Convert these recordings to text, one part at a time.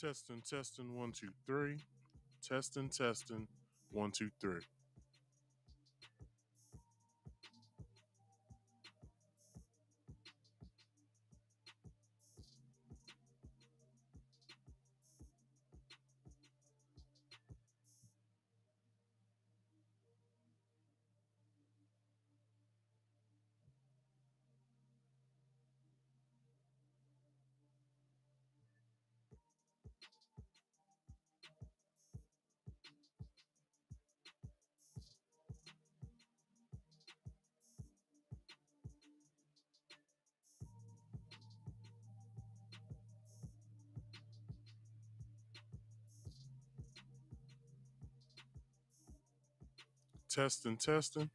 Testing, 1, 2, 3. Testing, 1, 2, 3. Testing.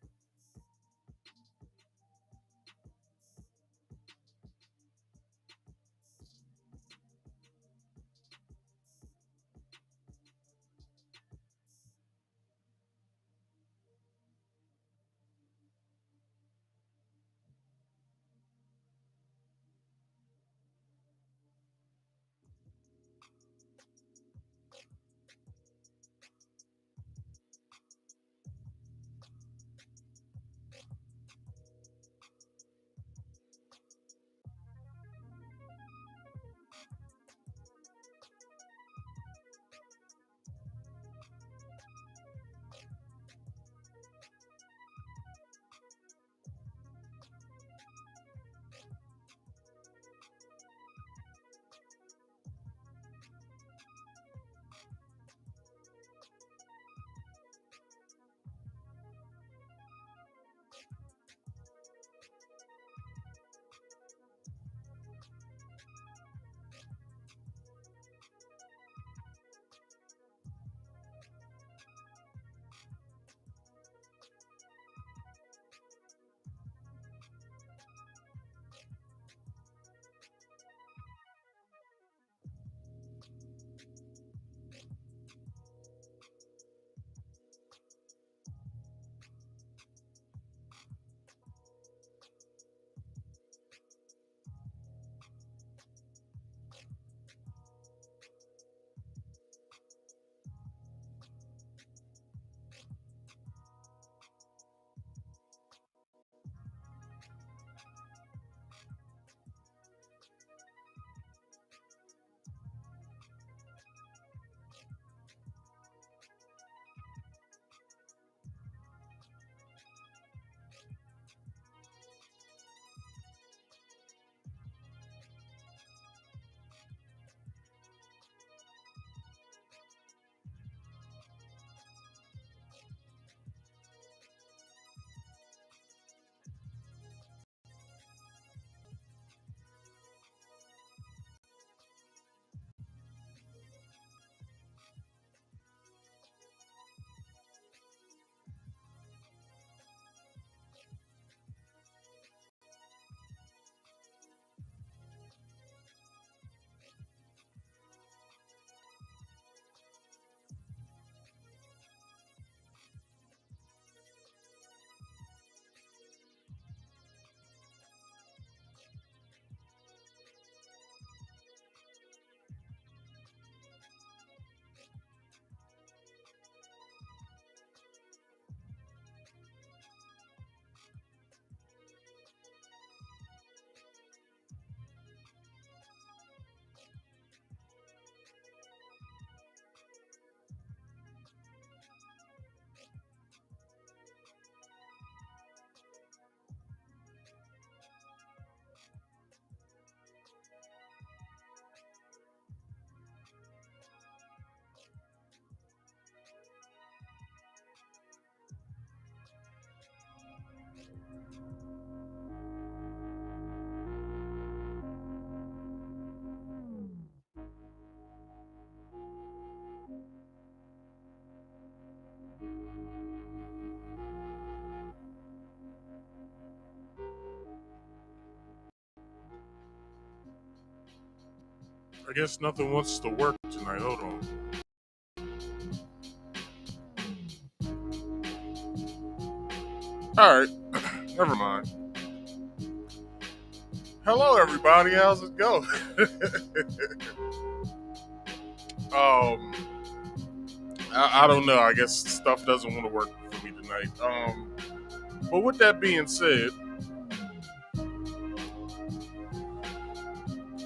I guess nothing wants to work tonight. Hold on. All right, never mind. Hello, everybody. How's it going? Um, I don't know. I guess stuff doesn't want to work for me tonight. But with that being said,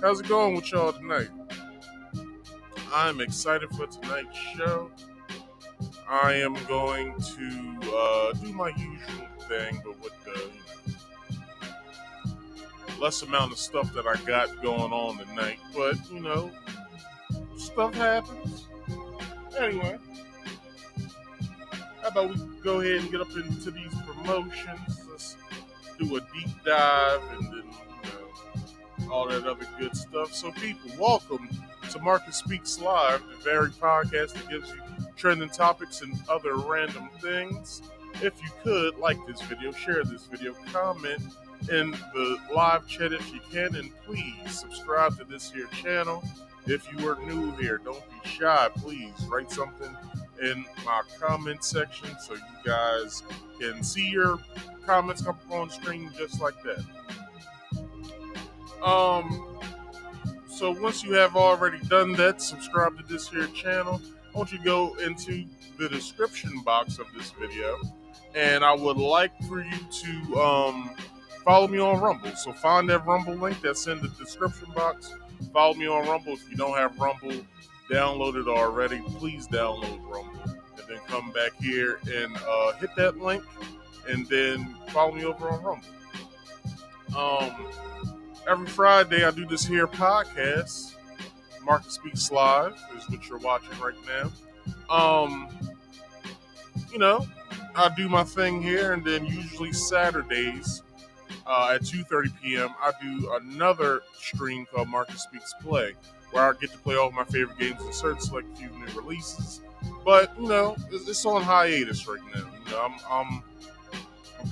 how's it going with y'all tonight? I'm excited for tonight's show. I am going to do my usual thing, but with the less amount of stuff that I got going on tonight. But, stuff happens. Anyway, how about we go ahead and get up into these promotions? Let's do a deep dive and then, all that other good stuff. So, people, welcome to Marcus Speaks Live, the very podcast that gives you trending topics and other random things. If you could, like this video, share this video, comment in the live chat if you can, and please subscribe to this here channel. If you are new here, don't be shy. Please write something in my comment section so you guys can see your comments come up on screen just like that. So once you have already done that, subscribe to this here channel. I want you to go into the description box of this video, and I would like for you to follow me on Rumble. So find that Rumble link that's in the description box. Follow me on Rumble. If you don't have Rumble downloaded already, please download Rumble, and then come back here and hit that link, and then follow me over on Rumble. Every Friday I do this here podcast. Marcus Speaks Live is what you're watching right now. I do my thing here, and then usually Saturdays at 2:30 p.m. I do another stream called Marcus Speaks Play, where I get to play all of my favorite games and certain select few new releases. But it's on hiatus right now. I'm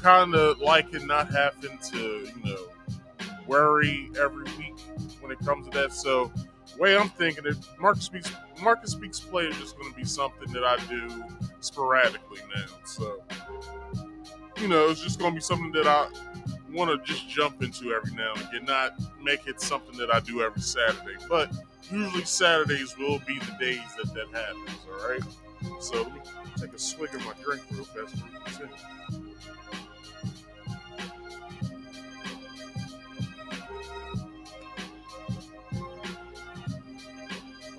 kind of liking not having to worry every week when it comes to that. So the way I'm thinking it, Marcus Speaks Play is just going to be something that I do sporadically now. So it's just going to be something that I want to just jump into every now and again, not make it something that I do every Saturday. But usually Saturdays will be the days that happens. All right. So let me take a swig of my drink real fast.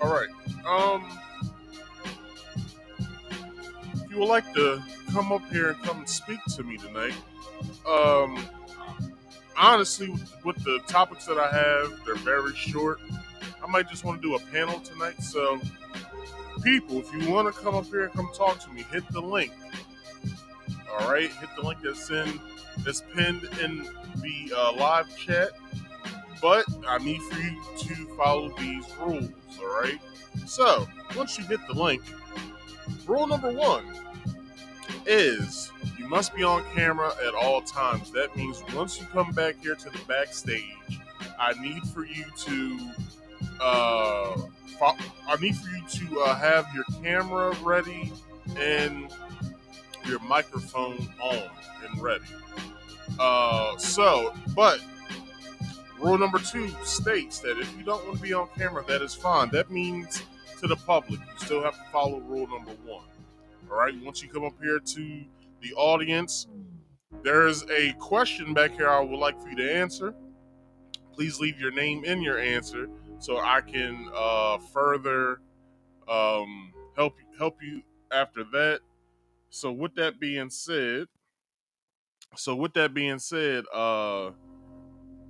All right. If you would like to come up here and come and speak to me tonight, honestly, with the topics that I have, they're very short. I might just want to do a panel tonight. So, people, if you want to come up here and come talk to me, hit the link. All right, hit the link that's pinned in the live chat. But I need for you to follow these rules, all right? So, once you hit the link, rule number 1 is you must be on camera at all times. That means once you come back here to the backstage, I need for you to have your camera ready and your microphone on and ready. But rule number 2 states that if you don't want to be on camera, that is fine. That means to the public, you still have to follow rule number 1. All right. Once you come up here to the audience, there's a question back here I would like for you to answer. Please leave your name in your answer so I can further help you after that. So with that being said,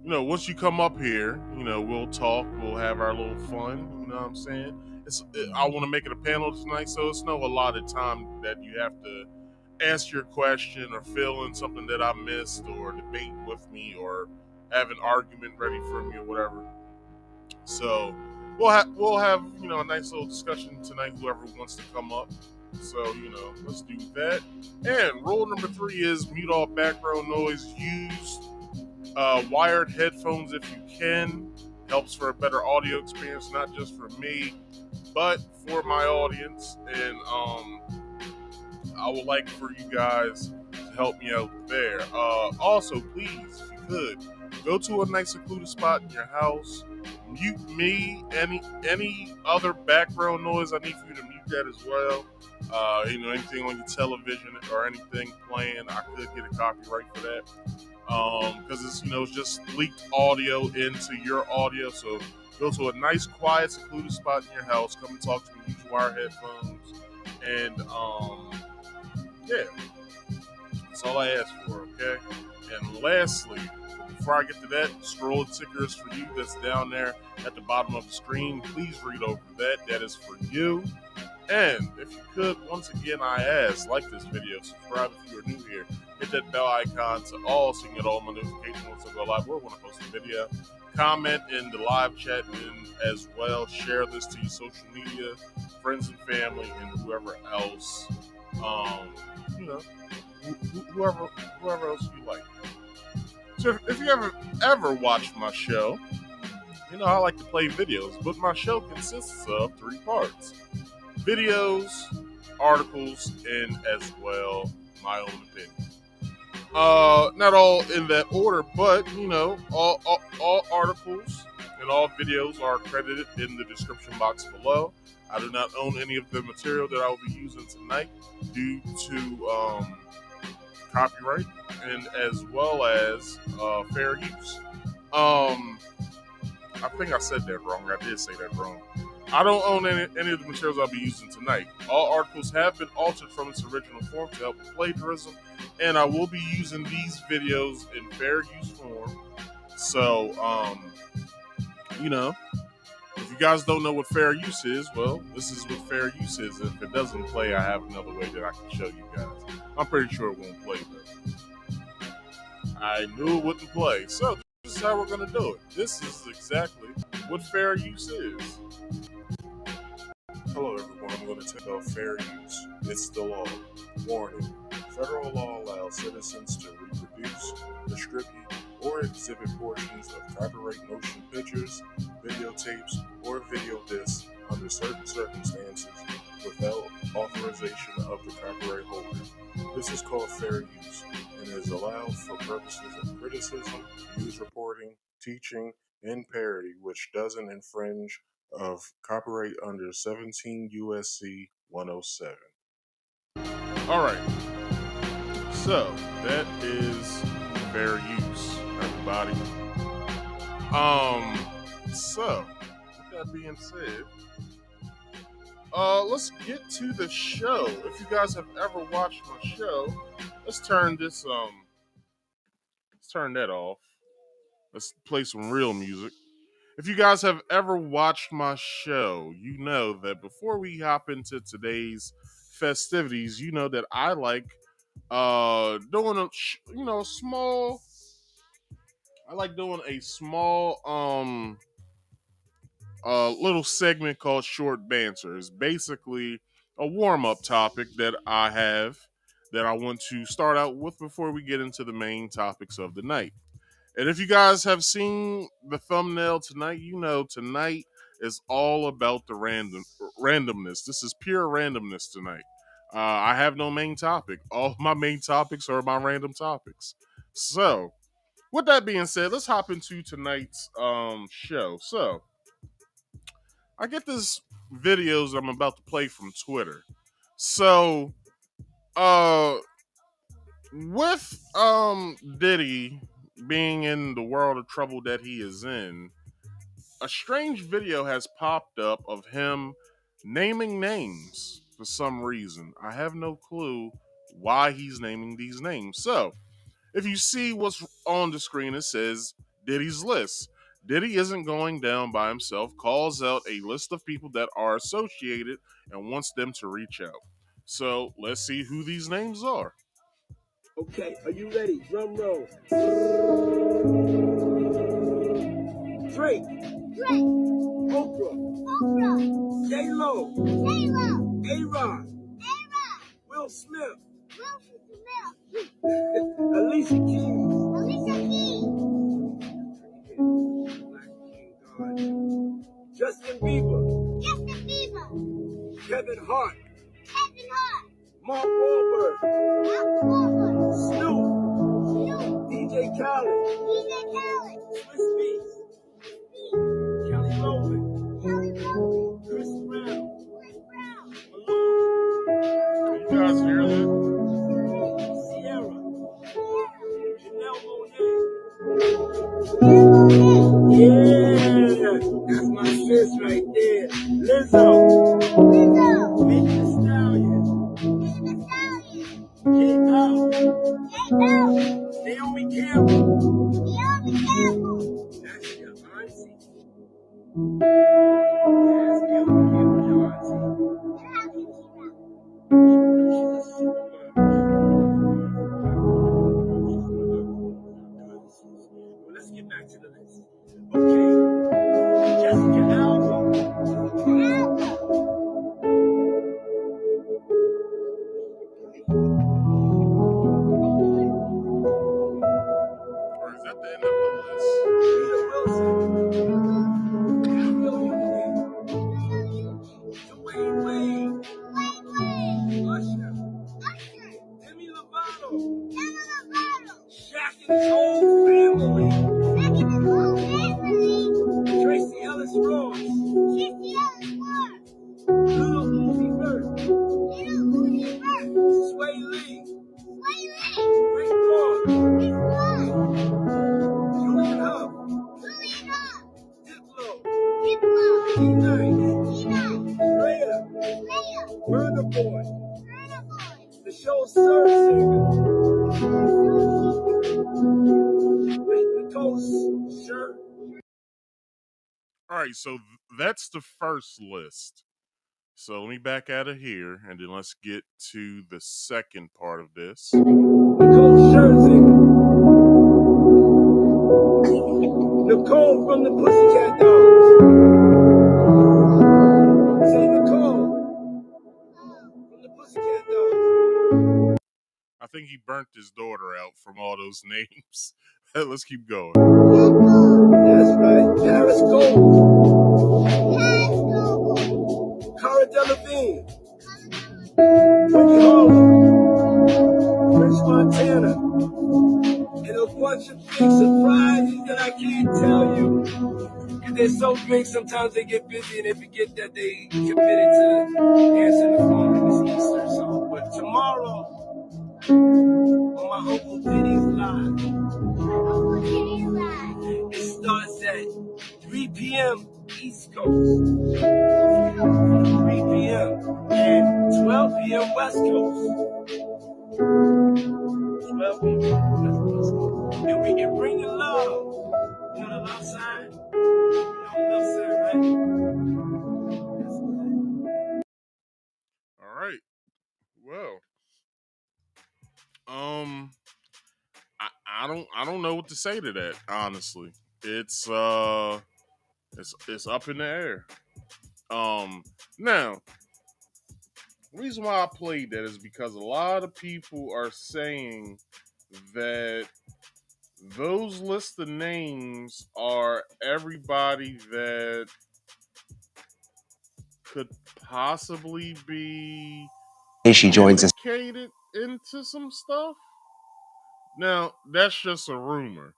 once you come up here, we'll talk, we'll have our little fun. You know what I'm saying? I want to make it a panel tonight, so it's no allotted time that you have to ask your question or fill in something that I missed or debate with me or have an argument ready for me or whatever. So we'll have a nice little discussion tonight. Whoever wants to come up. So let's do that. And rule number 3 is mute all background noise. Use wired headphones if you can. Helps for a better audio experience, not just for me, but for my audience. And I would like for you guys to help me out there. Also, please, if you could, go to a nice secluded spot in your house, mute me. Any other background noise, I need for you to mute that as well. Anything on your television or anything playing, I could get a copyright for that. Because it's just leaked audio into your audio. So go to a nice, quiet, secluded spot in your house. Come and talk to me. Use wire headphones, and yeah, that's all I ask for. Okay. And lastly, before I get to that, scroll tickers for you that's down there at the bottom of the screen. Please read over that. That is for you. And if you could, once again, I ask, like this video, subscribe if you are new here, hit that bell icon to all so you can get all my notifications once I go live or when I post a video. Comment in the live chat and as well. Share this to your social media, friends and family, and whoever else, whoever else you like. So if you ever watched my show, I like to play videos, but my show consists of 3 parts. Videos, articles, and as well my own opinion. Not all in that order, but all articles and all videos are credited in the description box below. I do not own any of the material that I will be using tonight due to copyright and as well as fair use. I think I said that wrong. I did say that wrong. I don't own any of the materials I'll be using tonight. All articles have been altered from its original form to help with plagiarism, and I will be using these videos in fair use form. So, if you guys don't know what fair use is, well, this is what fair use is. If it doesn't play, I have another way that I can show you guys. I'm pretty sure it won't play, but I knew it wouldn't play. So, this is how we're going to do it. This is exactly what fair use is. Hello everyone, I'm going to talk about fair use. It's the law. Warning. Federal law allows citizens to reproduce, distribute, or exhibit portions of copyright motion pictures, videotapes, or video discs under certain circumstances without authorization of the copyright holder. This is called fair use and is allowed for purposes of criticism, news reporting, teaching, and parody, which doesn't infringe of copyright under 17 USC 107. Alright, so that is fair use, everybody. So, with that being said, let's get to the show. If you guys have ever watched my show, let's turn this, let's turn that off. Let's play some real music. If you guys have ever watched my show, you know that before we hop into today's festivities, you know that I like doing a small. I like doing a small little segment called Short Banter. It's basically a warm up topic that I have that I want to start out with before we get into the main topics of the night. And if you guys have seen the thumbnail tonight, you know tonight is all about the randomness. This is pure randomness tonight. I have no main topic. All my main topics are my random topics. So, with that being said, let's hop into tonight's show. So, I get this videos I'm about to play from Twitter. So, with Diddy being in the world of trouble that he is in, a strange video has popped up of him naming names for some reason. I have no clue why he's naming these names. So, if you see what's on the screen, it says Diddy's list. Diddy isn't going down by himself, calls out a list of people that are associated and wants them to reach out. So, let's see who these names are. Okay, are you ready? Drum roll. Drake. Oprah. J-Lo. A-Rod. Will Smith. Alicia Keys. Justin Bieber. Kevin Hart. Mark Wahlberg. Snoop. DJ Khaled. Swiss Beats. Kelly Yeah, that's my sis right there. Lizzo. Megan Thee Stallion. K.O. Naomi Campbell. That's your auntie. Yes, Naomi Campbell, your auntie. She's a supermodel. Let's get back to the list. Okay, Jessica Alba. Or is that the end of the list? Rita Wilson. Gabrielle Union. Dwayne Wade. Usher. Demi Lovato. Shaq and his whole family. Tracy Ellis Ross. Little Uzi Vert. Sway Lee. Rick Ross. Julian Huff. Diplo. D.U.I. Drea. Burger Boy. The show's third singer. The Coast. Sure. All right, so that's the first list. So let me back out of here, and then let's get to the second part of this. Nicole Scherzinger. Nicole from the Pussycat Dolls. Say Nicole from the Pussycat Dolls. I think he burnt his daughter out from all those names. Let's keep going. That's right. Paris Gold. Cara Delevingne. Wendy Harlow. French Montana. And a bunch of big surprises that I can't tell you. And they're so big, sometimes they get busy and they forget that they committed to answering the phone and it's Easter. So, but tomorrow, on my Uncle Diddy's live, it starts at 3 p.m. East Coast, 3 p.m. and 12 p.m. West Coast. 12 p.m. West Coast. And we can bring the love. You know the love sign? You know the love sign, right? All right. Well, I don't know what to say to that. Honestly, it's it's up in the air. Now the reason why I played that is because a lot of people are saying that those list of names are everybody that could possibly be She joins us. indicated into some stuff. Now, that's just a rumor.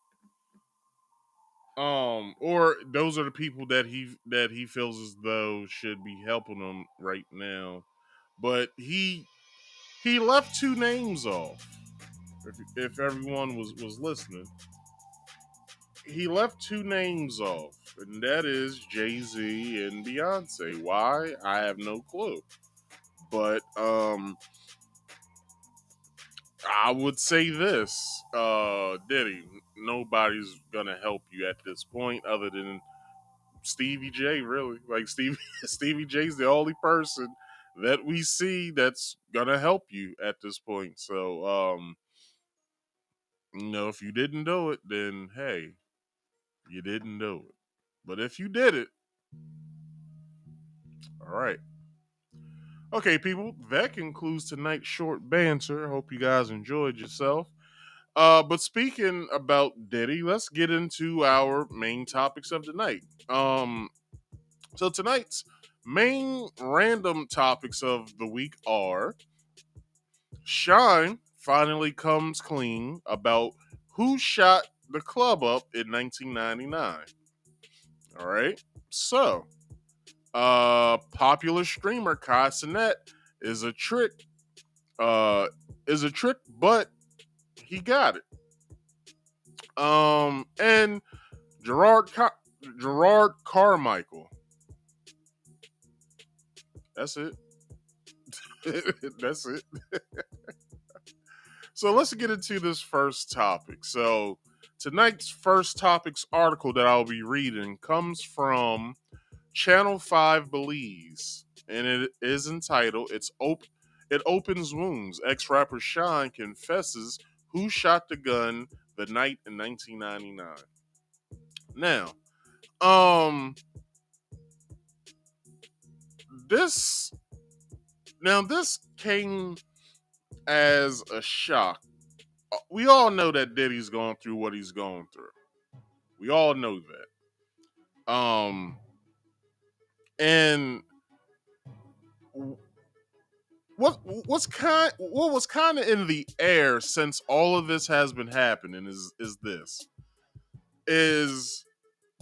Or those are the people that he feels as though should be helping him right now. But he left two names off. If everyone was listening, he left two names off, and that is Jay-Z and Beyonce. Why? I have no clue. But I would say this, Diddy, nobody's gonna help you at this point other than Stevie J, really. Like Stevie J's the only person that we see that's gonna help you at this point. So if you didn't do it, then hey, you didn't do it. But if you did it, all right. Okay, people, that concludes tonight's short banter. Hope you guys enjoyed yourself. But speaking about Diddy, let's get into our main topics of the night. So tonight's main random topics of the week are Shyne finally comes clean about who shot the club up in 1999. All right. So, popular streamer Cenat is a trick. But he got it. And Jerrod Carmichael. That's it. That's it. So let's get into this first topic. So tonight's first topics article that I'll be reading comes from Channel 5 Belize, and it is entitled It Opens Wounds. Ex-rapper Shyne confesses who shot the gun the night in 1999. Now, um this this came as a shock. We all know that Diddy's going through what he's going through. We all know that. And what was kind of in the air since all of this has been happening is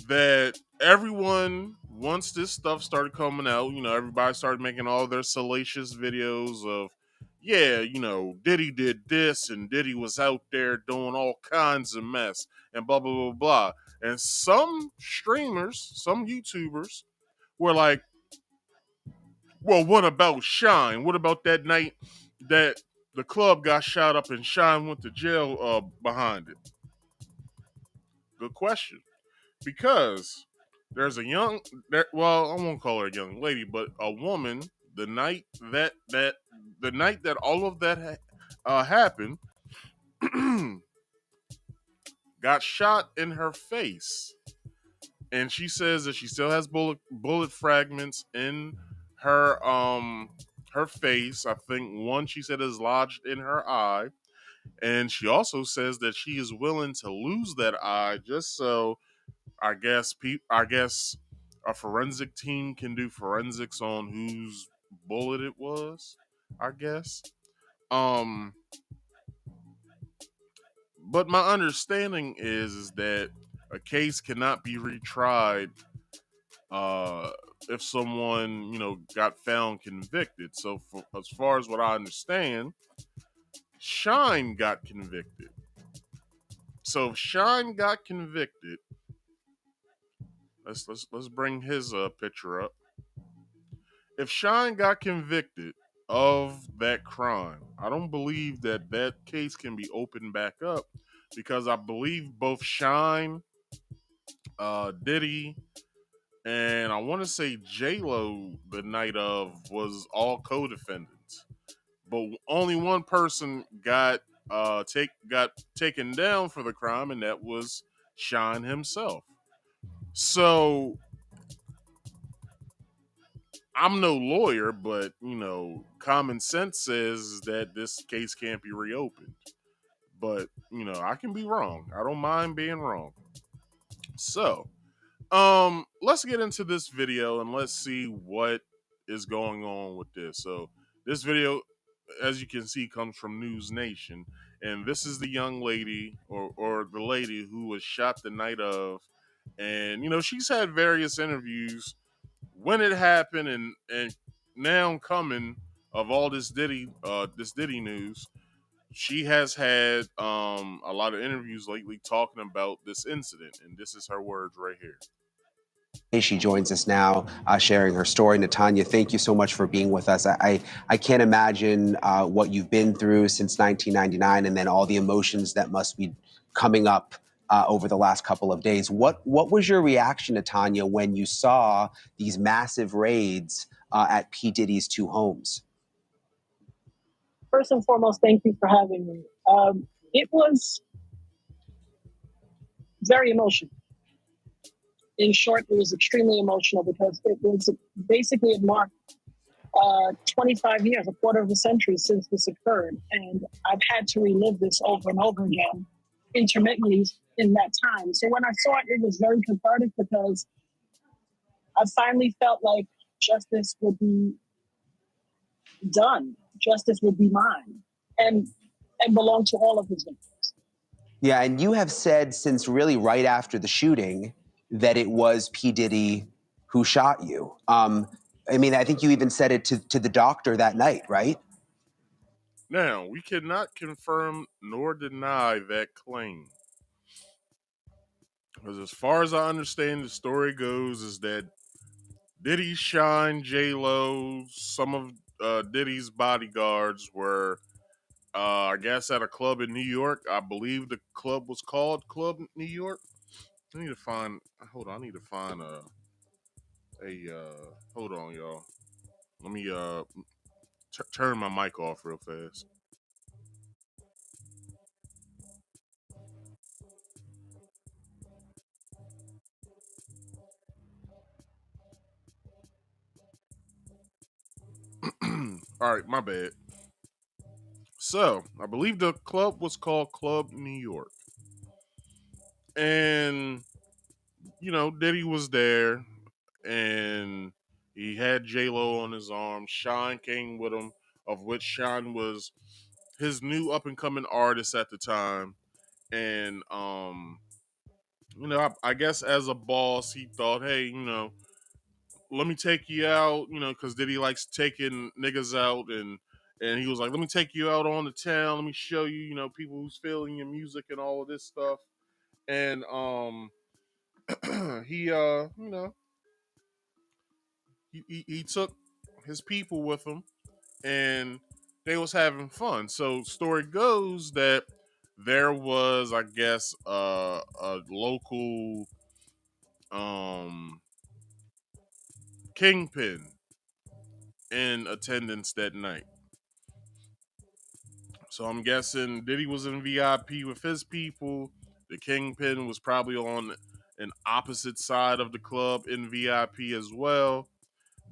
that everyone, once this stuff started coming out, everybody started making all their salacious videos of, yeah, Diddy did this and Diddy was out there doing all kinds of mess and blah blah blah blah. And some streamers, some YouTubers were like, well, what about Shyne? What about that night that the club got shot up and Shyne went to jail behind it? Good question. Because there's well, I won't call her a young lady, but a woman. The night that all of that happened, got shot in her face, and she says that she still has bullet fragments in her face. I think one she said is lodged in her eye, and she also says that she is willing to lose that eye just so I guess a forensic team can do forensics on whose bullet it was. I guess. Um, but my understanding is that a case cannot be retried if someone got found convicted. So, as far as what I understand, Shyne got convicted. So, if Shyne got convicted, let's bring his picture up. If Shyne got convicted of that crime, I don't believe that case can be opened back up because I believe both Shyne, Diddy, and I want to say J-Lo the night of was all co-defendants, but only one person got taken down for the crime, and that was Shyne himself. So I'm no lawyer, but common sense says that this case can't be reopened. But I can be wrong. I don't mind being wrong. So, let's get into this video and let's see what is going on with this. So, this video, as you can see, comes from News Nation, and this is the young lady or the lady who was shot the night of, and she's had various interviews when it happened and now coming of all this Diddy news. She has had a lot of interviews lately talking about this incident, and this is her words right here. She joins us now, sharing her story. Natanya, thank you so much for being with us. I can't imagine what you've been through since 1999, and then all the emotions that must be coming up over the last couple of days. What was your reaction, Natanya, when you saw these massive raids at P. Diddy's two homes? First and foremost, thank you for having me. It was very emotional. In short, it was extremely emotional because it was basically it marked 25 years, a quarter of a century since this occurred. And I've had to relive this over and over again, intermittently in that time. So when I saw it, it was very cathartic because I finally felt like justice would be done. Justice would be mine and belong to all of his victims. Yeah, and you have said since really right after the shooting that it was P. Diddy who shot you. I mean, I think you even said it to the doctor that night, right? Now, we cannot confirm nor deny that claim. Because as far as I understand, the story goes is that Diddy, Shyne, J-Lo, some of Diddy's bodyguards were, I guess, at a club in New York. I believe the club was called Club New York. I need to find. Hold on. I need to find hold on, y'all. Let me turn my mic off real fast. All right, my bad. So I believe the club was called Club New York, and Diddy was there, and he had J Lo on his arm. Shyne came with him, of which Shyne was his new up and coming artist at the time, and I guess as a boss, he thought, hey, let me take you out, because Diddy likes taking niggas out, and he was like, let me take you out on the town, let me show you, people who's feeling your music and all of this stuff, and he he took his people with him, and they was having fun. So story goes that there was, I guess, a local um kingpin in attendance that night. So I'm guessing Diddy was in VIP with his people. The kingpin was probably on an opposite side of the club in VIP as well.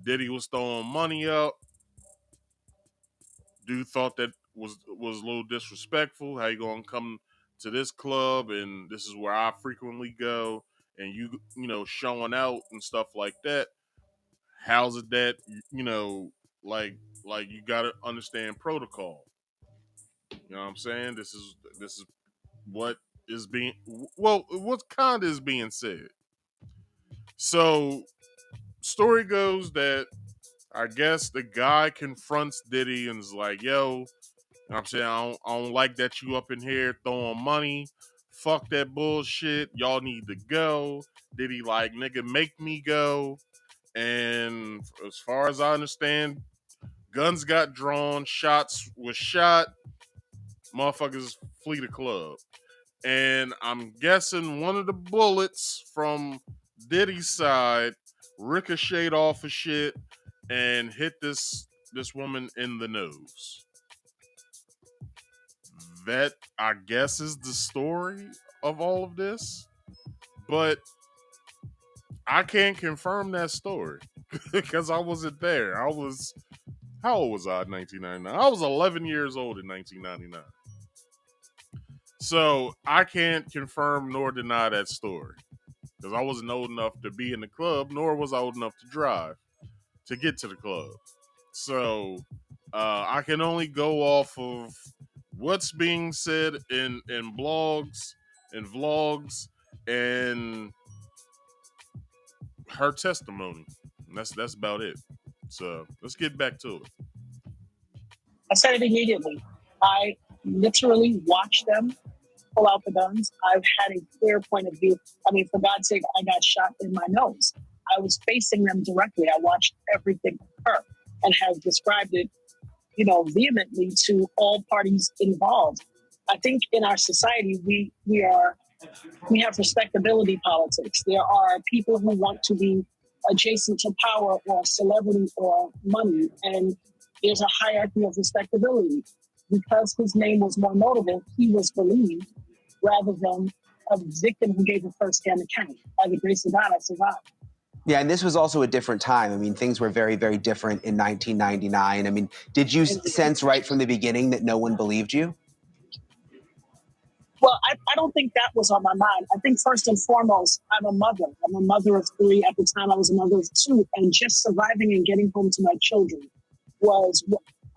Diddy was throwing money up. Dude thought that was a little disrespectful. How you gonna come to this club and this is where I frequently go, and showing out and stuff like that? How's it that like you gotta understand protocol? You know what I'm saying? This is what is being what kind is being said. So story goes that I guess the guy confronts Diddy and is like, yo, I'm saying I don't like that you up in here throwing money. Fuck that bullshit. Y'all need to go. Diddy like, nigga, make me go. And as far as I understand, guns got drawn, shots was shot, motherfuckers flee the club. And I'm guessing one of the bullets from Diddy's side ricocheted off of shit and hit this woman in the nose. That, I guess, is the story of all of this, but I can't confirm that story because I wasn't there. How old was I in 1999? I was 11 years old in 1999. So I can't confirm nor deny that story because I wasn't old enough to be in the club, nor was I old enough to drive to get to the club. So I can only go off of what's being said in blogs and vlogs and her testimony. And that's about it. So let's get back to it. I said it immediately. I literally watched them pull out the guns. I've had a clear point of view. I mean, for God's sake, I got shot in my nose. I was facing them directly. I watched everything occur and have described it, vehemently to all parties involved. I think in our society, we have respectability politics. There are people who want to be adjacent to power or celebrity or money, and there's a hierarchy of respectability. Because his name was more notable, he was believed rather than a victim who gave a first-hand account. By the grace of God, I survived. Yeah, and this was also a different time. I mean, things were very, very different in 1999. I mean, did you sense right from the beginning that no one believed you? Well, I don't think that was on my mind. I think first and foremost, I'm a mother. I'm a mother of 3. At the time, I was a mother of 2. And just surviving and getting home to my children was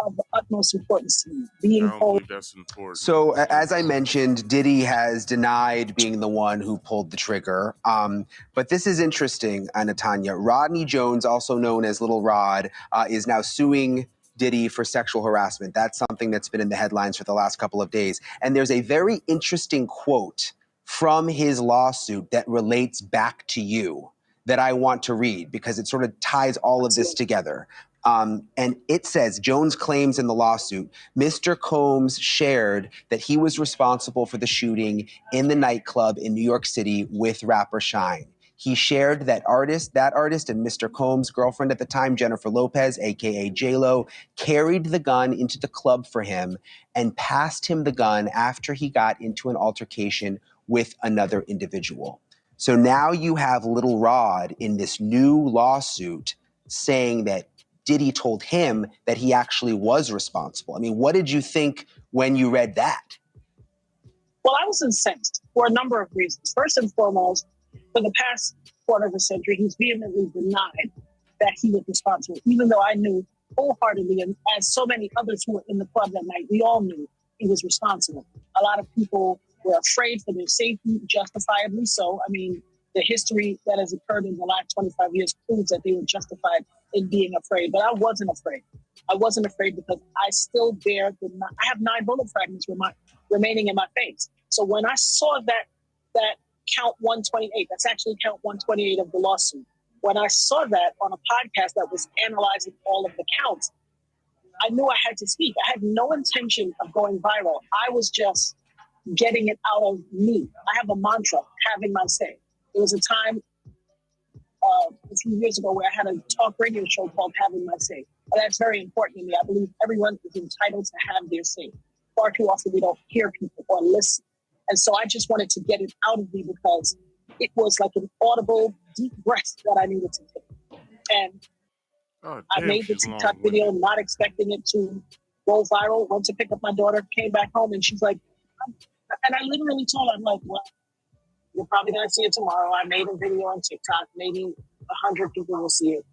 of the utmost importance to me. Being home. That's important. So, as I mentioned, Diddy has denied being the one who pulled the trigger. But this is interesting, Natanya. Rodney Jones, also known as Little Rod, is now suing Diddy for sexual harassment. That's something that's been in the headlines for the last couple of days. And there's a very interesting quote from his lawsuit that relates back to you that I want to read because it sort of ties all of this together. And it says, Jones claims in the lawsuit, Mr. Combs shared that he was responsible for the shooting in the nightclub in New York City with rapper Shyne. He shared that artist and Mr. Combs' girlfriend at the time, Jennifer Lopez, aka J-Lo, carried the gun into the club for him and passed him the gun after he got into an altercation with another individual. So now you have Little Rod in this new lawsuit saying that Diddy told him that he actually was responsible. I mean, what did you think when you read that? Well, I was incensed for a number of reasons. First and foremost, for the past quarter of a century, he's vehemently denied that he was responsible, even though I knew wholeheartedly, and as so many others who were in the club that night, we all knew he was responsible. A lot of people were afraid for their safety, justifiably so. I mean, the history that has occurred in the last 25 years proves that they were justified in being afraid, but I wasn't afraid. I wasn't afraid because I still bear I have 9 bullet fragments remaining in my face. So when I saw that count 128, that's actually count 128 of the lawsuit. When I saw that on a podcast that was analyzing all of the counts, I knew I had to speak. I had no intention of going viral. I was just getting it out of me. I have a mantra, having my say. There was a time a few years ago where I had a talk radio show called Having My Say. And that's very important to me. I believe everyone is entitled to have their say. Far too often we don't hear people or listen. And so I just wanted to get it out of me because it was like an audible, deep breath that I needed to take. And I made the TikTok video not expecting it to go viral. Went to pick up my daughter, came back home, and she's like, and I literally told her, I'm like, well, you're probably going to see it tomorrow. I made a video on TikTok. Maybe 100 people will see it.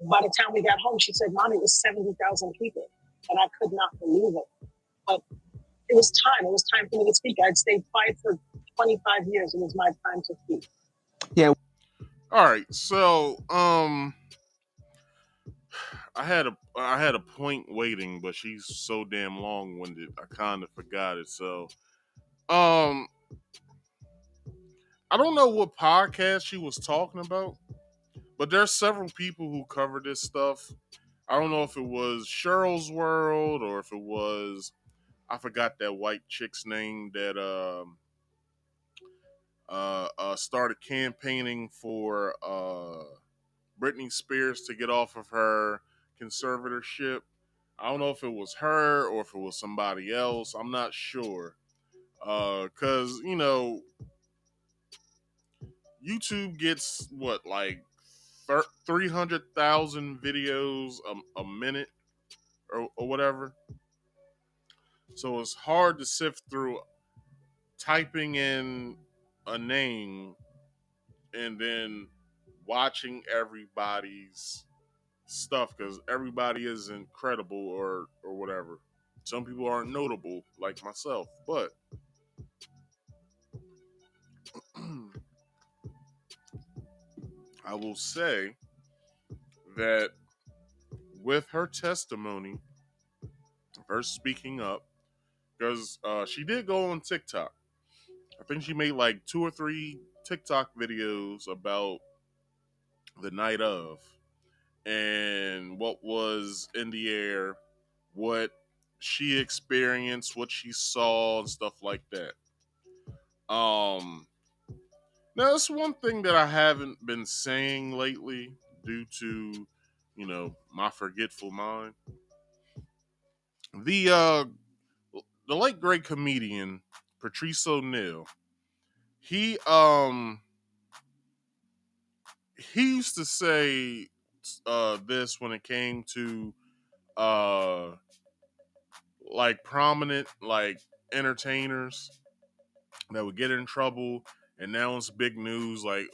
By the time we got home, she said, Mommy, it was 70,000 people. And I could not believe it. But it was time. It was time for me to speak. I'd stayed quiet for 25 years. It was my time to speak. Yeah. All right. So, I had a point waiting, but she's so damn long-winded. I kind of forgot it. So, I don't know what podcast she was talking about, but there's several people who cover this stuff. I don't know if it was Cheryl's World or if it was, I forgot that white chick's name that started campaigning for Britney Spears to get off of her conservatorship. I don't know if it was her or if it was somebody else. I'm not sure. Because, YouTube gets what, like 300,000 videos a minute or whatever. So it's hard to sift through typing in a name and then watching everybody's stuff because everybody isn't credible or whatever. Some people aren't notable like myself, but I will say that with her testimony, her speaking up, because she did go on TikTok. I think she made like 2 or 3 TikTok videos about the night of and what was in the air, what she experienced, what she saw, and stuff like that. Now that's one thing that I haven't been saying lately due to, my forgetful mind. The late great comedian Patrice O'Neal, he he used to say this when it came to like prominent like entertainers that would get in trouble and now it's big news like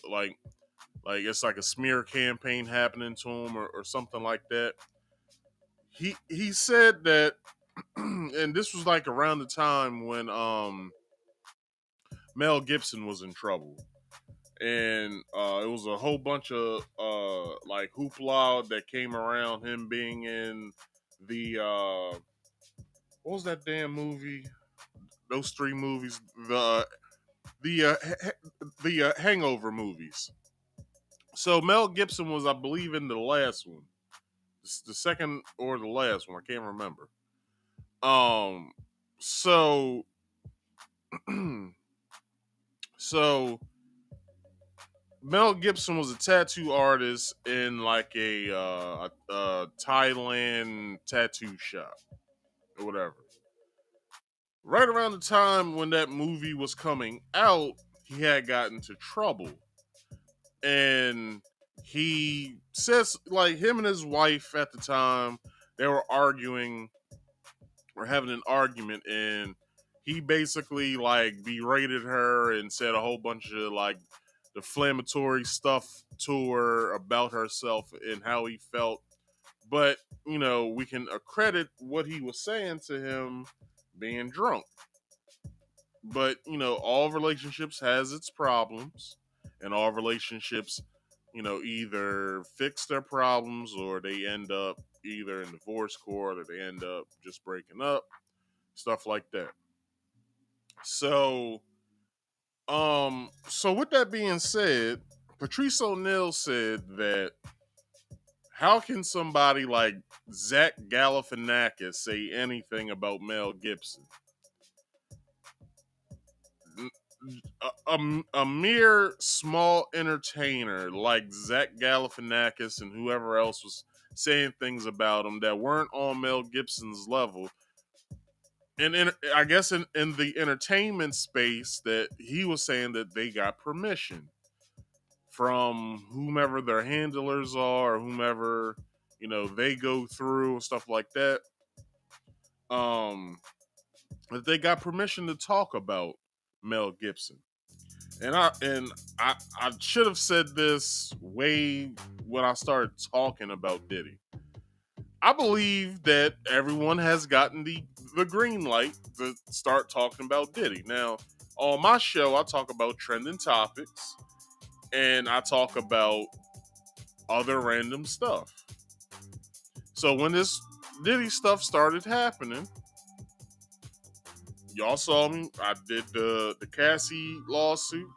it's like a smear campaign happening to him or something like that. He said that and this was like around the time when Mel Gibson was in trouble. And it was a whole bunch of like hoopla that came around him being in the what was that damn movie? Those 3 movies, the the Hangover movies. So Mel Gibson was, I believe, in the last one, the second or the last one. I can't remember. Um, so so Mel Gibson was a tattoo artist in like a Thailand tattoo shop or whatever. Right around the time when that movie was coming out, he had gotten into trouble. And he says, like, him and his wife at the time, they were arguing or having an argument, and he basically like berated her and said a whole bunch of like deflammatory stuff to her about herself and how he felt. But, we can accredit what he was saying to him being drunk. But, all relationships has its problems, and all relationships, either fix their problems or they end up either in divorce court or they end up just breaking up, stuff like that. So, so with that being said, Patrice O'Neal said that how can somebody like Zach Galifianakis say anything about Mel Gibson? A mere small entertainer like Zach Galifianakis and whoever else was saying things about him that weren't on Mel Gibson's level. And I guess in the entertainment space, that he was saying that they got permission from whomever their handlers are or whomever, they go through and stuff like that. That they got permission to talk about Mel Gibson. And I should have said this way when I started talking about Diddy. I believe that everyone has gotten the green light to start talking about Diddy. Now, on my show, I talk about trending topics and I talk about other random stuff. So when this Diddy stuff started happening, y'all saw me. I did the Cassie lawsuit.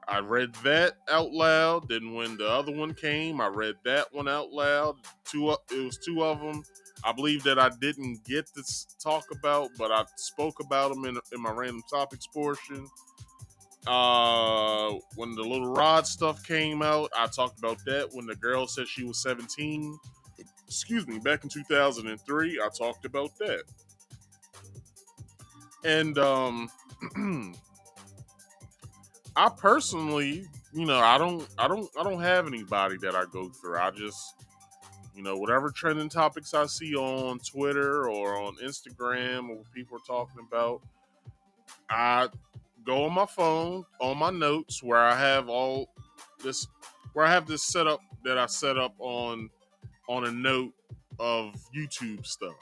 I read that out loud. Then when the other one came, I read that one out loud. It was two of them. I believe that I didn't get to talk about, but I spoke about them in my random topics portion. When the little Rod stuff came out, I talked about that. When the girl said she was 17, back in 2003, I talked about that. And I personally, I don't have anybody that I go through. I just, whatever trending topics I see on Twitter or on Instagram or what people are talking about, I go on my phone, on my notes where I have all this, where I have this setup that I set up on a note of YouTube stuff.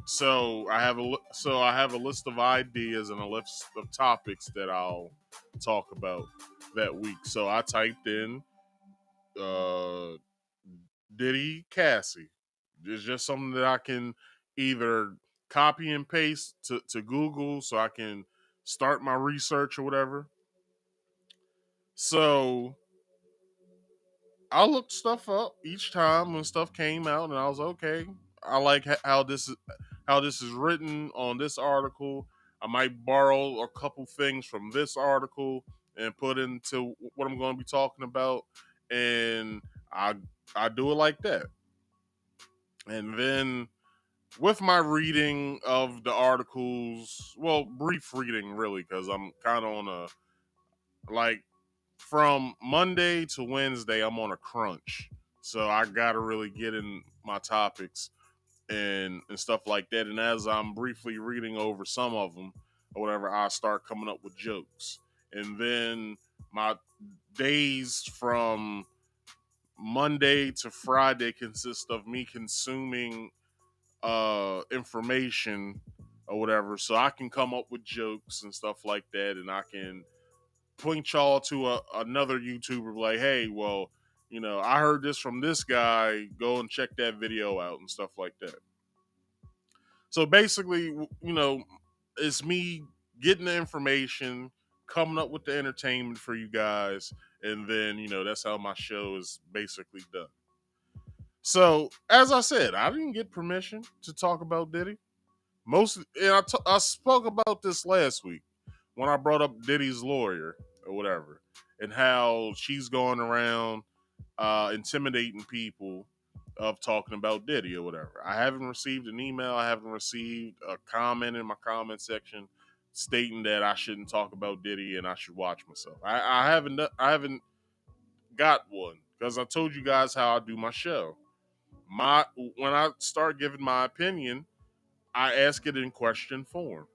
So I have a list of ideas and a list of topics that I'll talk about that week. So I typed in uh, Diddy Cassie. It's just something that I can either copy and paste to Google so I can start my research or whatever. So I looked stuff up each time when stuff came out, and I was okay. I like how this is written on this article. I might borrow a couple things from this article and put into what I'm going to be talking about, and I do it like that. And then with my reading of the articles, well, brief reading really, because I'm kind of on a like from Monday to Wednesday, I'm on a crunch. So I got to really get in my topics and stuff like that. And as I'm briefly reading over some of them or whatever, I start coming up with jokes. And then my days from Monday to Friday consist of me consuming information or whatever. So I can come up with jokes and stuff like that, and I can point y'all to another YouTuber like, hey, well, I heard this from this guy. Go and check that video out and stuff like that. So basically, it's me getting the information, coming up with the entertainment for you guys, and then that's how my show is basically done. So, as I said, I didn't get permission to talk about Diddy. I spoke about this last week when I brought up Diddy's lawyer or whatever, and how she's going around intimidating people of talking about Diddy or whatever. I haven't received an email. I haven't received a comment in my comment section stating that I shouldn't talk about Diddy and I should watch myself. I haven't got one because I told you guys how I do my show. When I start giving my opinion, I ask it in question form.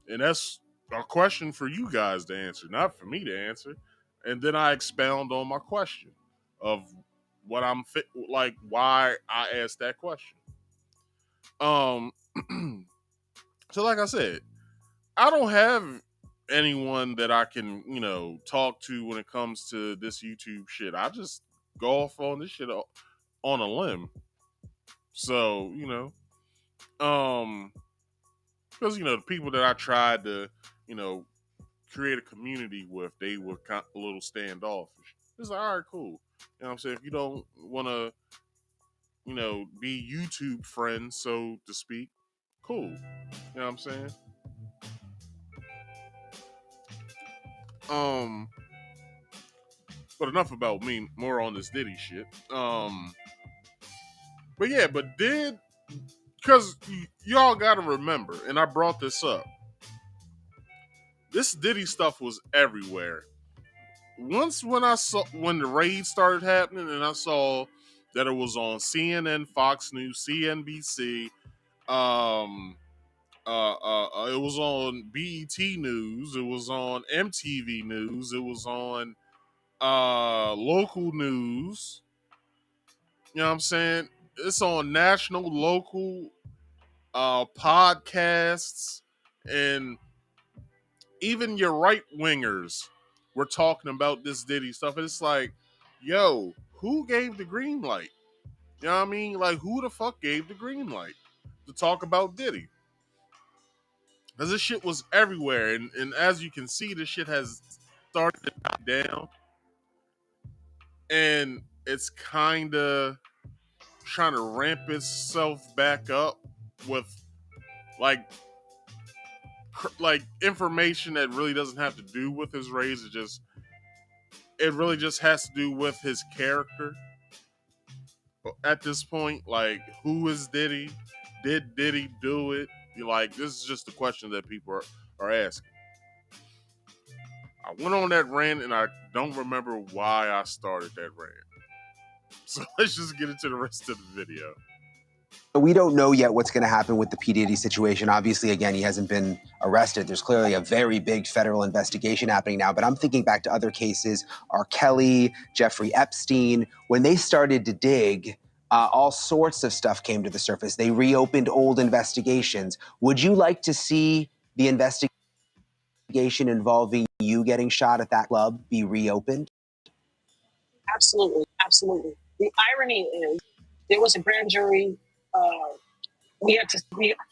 And that's a question for you guys to answer, not for me to answer. And then I expound on my question of what like why I asked that question. So like I said, I don't have anyone that I can, talk to when it comes to this YouTube shit. I just go off on this shit on a limb. So, because the people that I tried to, create a community with, they were kind of a little standoffish. It's like, all right, cool. You know what I'm saying? If you don't want to, be YouTube friends, so to speak, cool. You know what I'm saying? But enough about me. More on this Diddy shit. But yeah, because y'all gotta remember, and I brought this up. This Diddy stuff was everywhere. Once when the raid started happening, and I saw that it was on CNN, Fox News, CNBC, it was on BET News, it was on MTV News, it was on local news. You know what I'm saying? It's on national, local podcasts, and even your right wingers were talking about this Diddy stuff. And it's like, yo, who gave the green light? You know what I mean? Like, who the fuck gave the green light to talk about Diddy? Because this shit was everywhere. And as you can see, this shit has started to die down. And it's kind of trying to ramp itself back up with like information that really doesn't have to do with his race. It really just has to do with his character at this point. Like, who is Diddy? Did Diddy do it? Like, this is just the question that people are asking. I went on that rant and I don't remember why I started that rant. So let's just get into the rest of the video. We don't know yet what's going to happen with the P. Diddy situation. Obviously, again, he hasn't been arrested. There's clearly a very big federal investigation happening now. But I'm thinking back to other cases, R. Kelly, Jeffrey Epstein. When they started to dig, all sorts of stuff came to the surface. They reopened old investigations. Would you like to see the investigation involving you getting shot at that club be reopened? Absolutely, absolutely. The irony is, there was a grand jury. We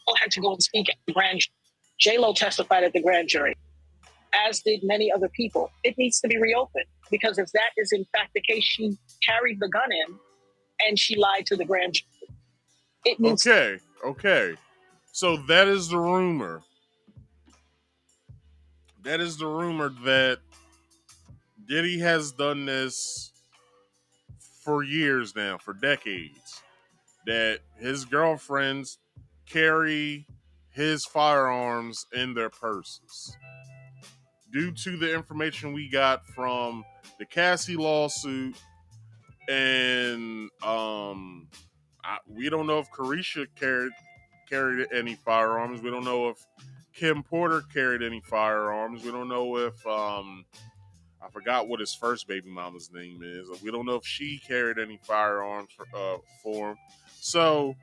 all had to go and speak at the grand jury. J-Lo testified at the grand jury, as did many other people. It needs to be reopened, because if that is in fact the case, she carried the gun in and she lied to the grand jury. It needs Okay. So that is the rumor. That is the rumor that Diddy has done this for years now, for decades. That his girlfriends carry his firearms in their purses. Due to the information we got from the Cassie lawsuit, and we don't know if Carisha carried any firearms. We don't know if Kim Porter carried any firearms. We don't know if I forgot what his first baby mama's name is. We don't know if she carried any firearms for him. So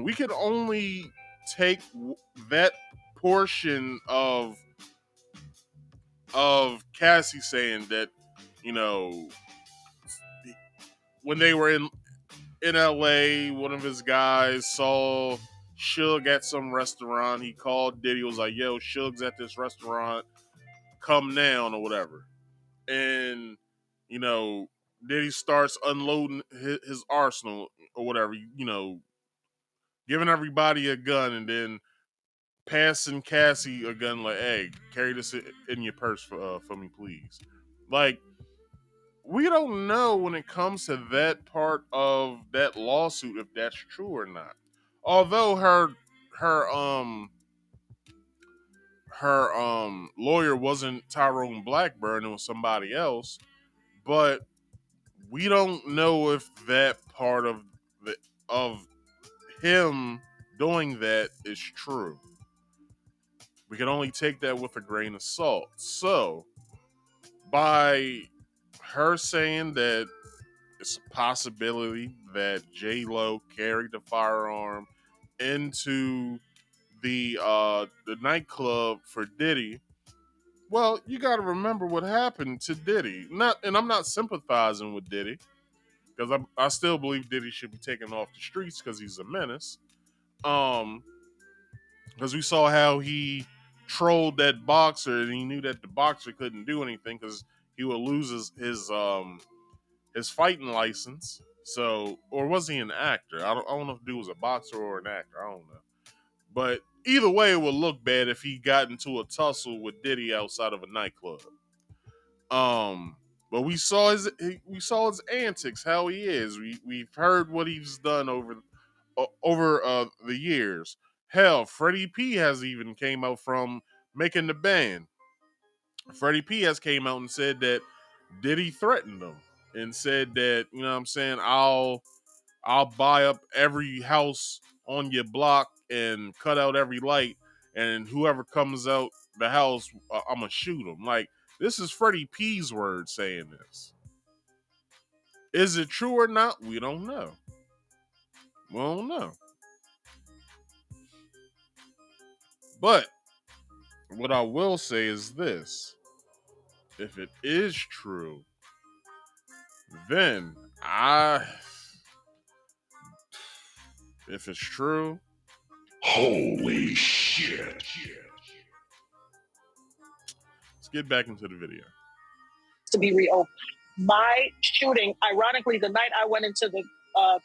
we could only take that portion of Cassie saying that, when they were in LA, one of his guys saw Suge at some restaurant. He called Diddy, was like, yo, Suge's at this restaurant, come down or whatever. And, you know, Diddy starts unloading his arsenal or whatever, you know, giving everybody a gun and then passing Cassie a gun like, hey, carry this in your purse for me, please. Like, we don't know when it comes to that part of that lawsuit if that's true or not. Although her lawyer wasn't Tyrone Blackburn, it was somebody else, but we don't know if that part of him doing that is true. We can only take that with a grain of salt. So, by her saying that it's a possibility that J-Lo carried the firearm into the nightclub for Diddy, well, you got to remember what happened to Diddy. And I'm not sympathizing with Diddy because I still believe Diddy should be taken off the streets because he's a menace. Because we saw how he trolled that boxer and he knew that the boxer couldn't do anything because he would lose his fighting license. So, or was he an actor? I don't know if dude was a boxer or an actor. I don't know. But either way, it would look bad if he got into a tussle with Diddy outside of a nightclub. But we saw his antics, how he is. We've heard what he's done over the years. Hell, Freddie P has even came out from making the band. Freddie P has came out and said that Diddy threatened him and said that, you know what I'm saying, I'll buy up every house on your block and cut out every light, and whoever comes out the house, I'm gonna shoot him. Like, this is Freddie P's word saying this. Is it true or not? We don't know. We don't know. But what I will say is this. If it is true, then if it's true, holy shit. Let's get back into the video. To be reopened. My shooting, ironically, the night I went into the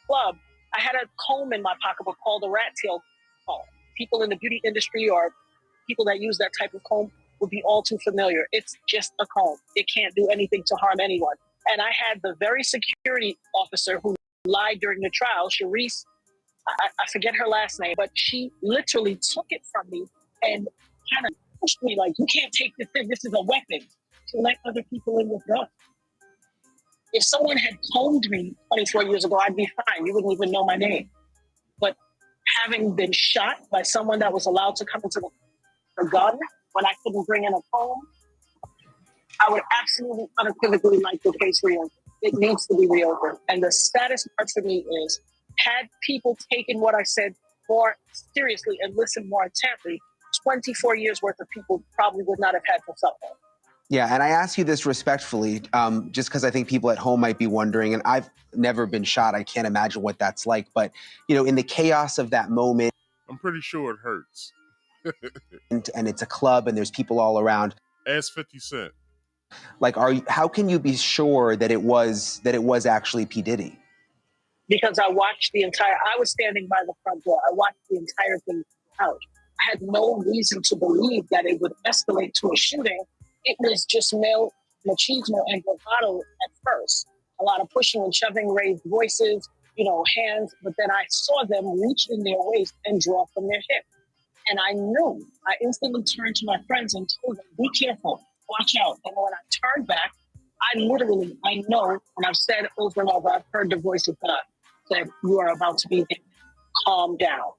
club, I had a comb in my pocketbook called a rat tail comb. People in the beauty industry or people that use that type of comb would be all too familiar. It's just a comb. It can't do anything to harm anyone. And I had the very security officer who lied during the trial, Sharice, I forget her last name, but she literally took it from me and kind of pushed me like, you can't take this in. This is a weapon to let other people in with guns. If someone had combed me 24 years ago, I'd be fine. You wouldn't even know my name. But having been shot by someone that was allowed to come into the gun when I couldn't bring in a comb, I would absolutely unequivocally like the case reopened. It needs to be reopened. And the saddest part for me is, had people taken what I said more seriously and listened more intently, 24 years worth of people probably would not have had to suffer. Yeah, and I ask you this respectfully, just because I think people at home might be wondering, and I've never been shot. I can't imagine what that's like. But, you know, in the chaos of that moment, I'm pretty sure it hurts. and it's a club and there's people all around. Ask 50 Cent. Like, how can you be sure that it was actually P. Diddy? Because I was standing by the front door. I watched the entire thing out. I had no reason to believe that it would escalate to a shooting. It was just male machismo and bravado at first. A lot of pushing and shoving, raised voices, hands. But then I saw them reach in their waist and draw from their hip. And I instantly turned to my friends and told them, be careful, watch out. And when I turned back, I know, and I've said over and over, I've heard the voice of God said, you are about to be hit. Calm down.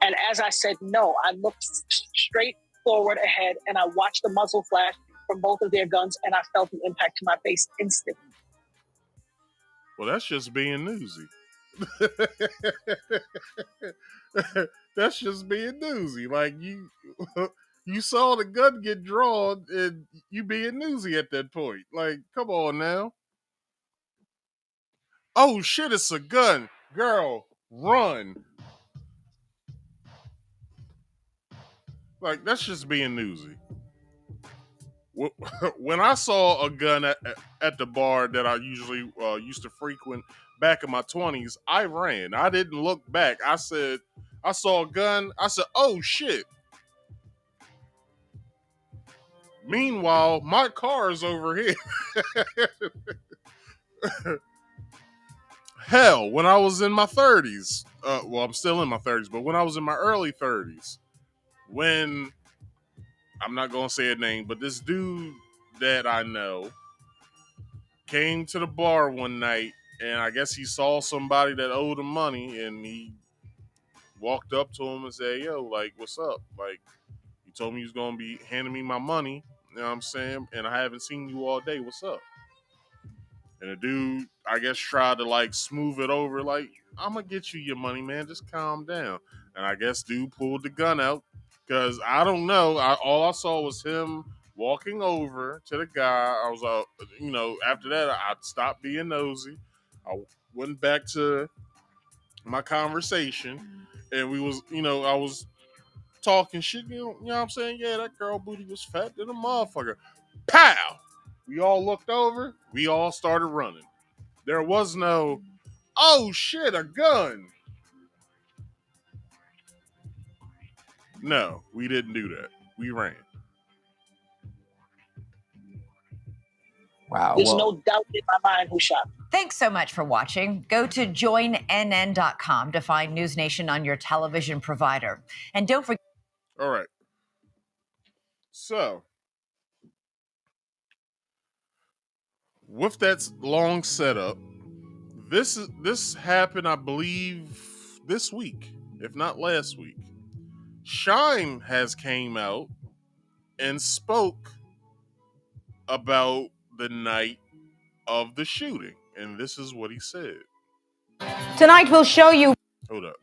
And as I said no, I looked straight forward ahead and I watched the muzzle flash from both of their guns and I felt the impact to my face instantly. Well, that's just being newsy. That's just being newsy. Like, you saw the gun get drawn and you being newsy at that point. Like, come on now. Oh shit, it's a gun. Girl, run. Like, that's just being newsy. When I saw a gun at the bar that I usually used to frequent back in my 20s, I ran. I didn't look back. I said, I saw a gun. I said, oh shit. Meanwhile, my car is over here. Hell, when I was in my 30s, well, I'm still in my 30s, but when I was in my early 30s, when I'm not going to say a name, but this dude that I know came to the bar one night, and I guess he saw somebody that owed him money, and he walked up to him and said, yo, like, what's up? Like, you told me you was going to be handing me my money, you know what I'm saying? And I haven't seen you all day. What's up? And the dude, I guess, tried to like smooth it over, like, I'm gonna get you your money, man. Just calm down. And I guess dude pulled the gun out because I don't know. All I saw was him walking over to the guy. I was, after that, I stopped being nosy. I went back to my conversation, and I was talking shit. You know what I'm saying? Yeah, that girl booty was fat than a motherfucker. Pow! We all looked over. We all started running. There was no, oh shit, a gun. No, we didn't do that. We ran. Wow. There's Well, no doubt in my mind who shot. Thanks so much for watching. Go to joinnn.com to find News Nation on your television provider. And don't forget. All right. So, with that long setup, this happened, I believe, this week, if not last week. Shyne has came out and spoke about the night of the shooting, and this is what he said. Tonight we'll show you. Hold up.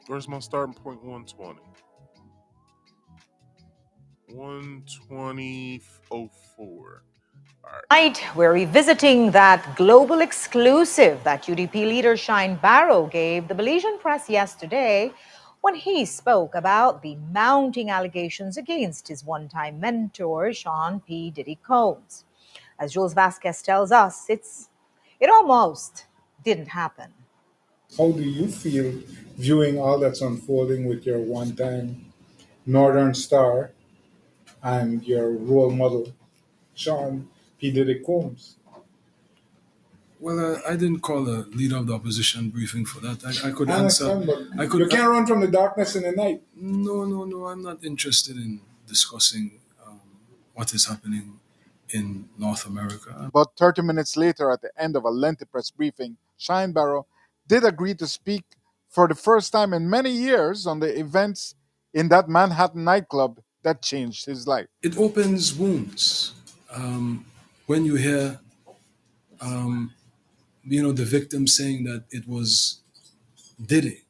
Where's my starting point? 120. 120.04. Tonight, we're revisiting that global exclusive that UDP leader Shyne Barrow gave the Belizean press yesterday when he spoke about the mounting allegations against his one-time mentor, Sean P. Diddy Combs. As Jules Vasquez tells us, it almost didn't happen. How do you feel viewing all that's unfolding with your one-time Northern Star and your role model, Sean P. Diddy Combs? Well, I didn't call a leader of the opposition briefing for that. I could answer. Understand, but you can't run from the darkness in the night. No. I'm not interested in discussing what is happening in North America. But 30 minutes later, at the end of a lengthy press briefing, Shyne Barrow did agree to speak for the first time in many years on the events in that Manhattan nightclub that changed his life. It opens wounds when you hear, the victim saying that it was Diddy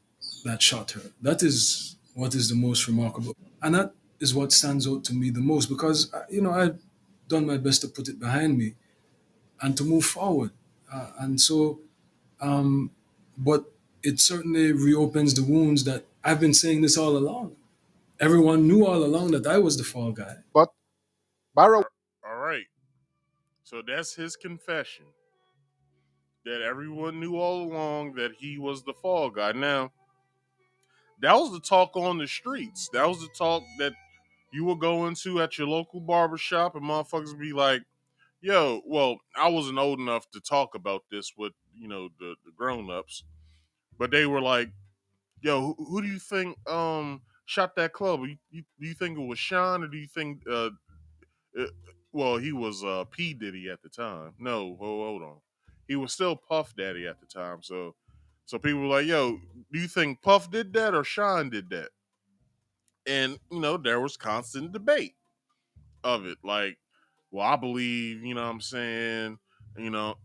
that shot her. That is what is the most remarkable. And that is what stands out to me the most because, I've done my best to put it behind me and to move forward. But it certainly reopens the wounds that I've been saying this all along. Everyone knew all along that I was the fall guy. But Barrow. All right. So that's his confession. That everyone knew all along that he was the fall guy. Now, that was the talk on the streets. That was the talk that you would go into at your local barbershop and motherfuckers would be like, yo, well, I wasn't old enough to talk about this with, the grown-ups. But they were like, yo, who do you think shot that club? Do you think it was Sean or do you think well, he was P. Diddy at the time. No, hold on. He was still Puff Daddy at the time. So people were like, yo, do you think Puff did that or Sean did that? And, there was constant debate of it. Like, well, I believe, you know what I'm saying, you know,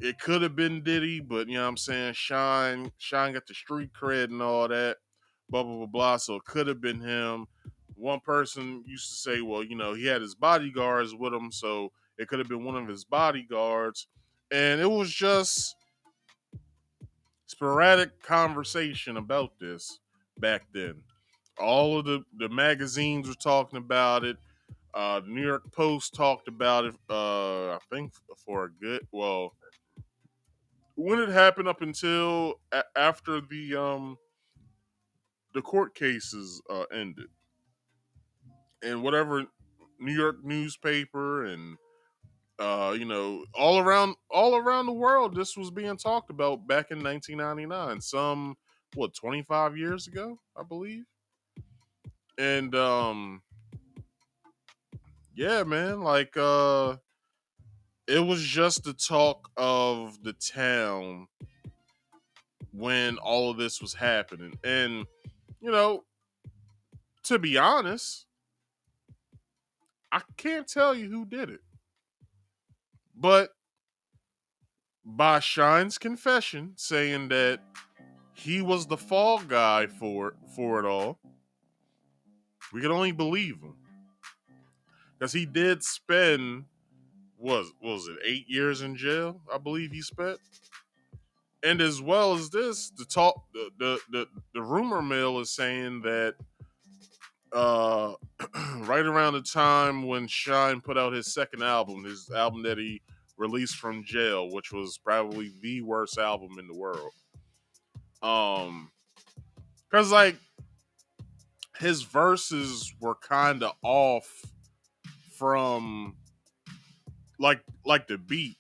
it could have been Diddy, but you know what I'm saying, Shyne got the street cred and all that, blah blah blah blah. So it could have been him. One person used to say, well, he had his bodyguards with him, so it could have been one of his bodyguards. And it was just sporadic conversation about this back then. All of the magazines were talking about it. The New York Post talked about it. I think for a good when it happened up until after the court cases ended, and whatever New York newspaper and all around the world, this was being talked about back in 1999. Some 25 years ago, I believe. And yeah, man, like it was just the talk of the town when all of this was happening. And you know, to be honest, I can't tell you who did it, but by Shyne's confession saying that he was the fall guy for it all, we can only believe him because he did spend was it 8 years in jail? I believe he spent, and as well as this, the rumor mill is saying that uh, right around the time when Shyne put out his second album, his album that he released from jail, which was probably the worst album in the world. Because like his verses were kind of off from like the beat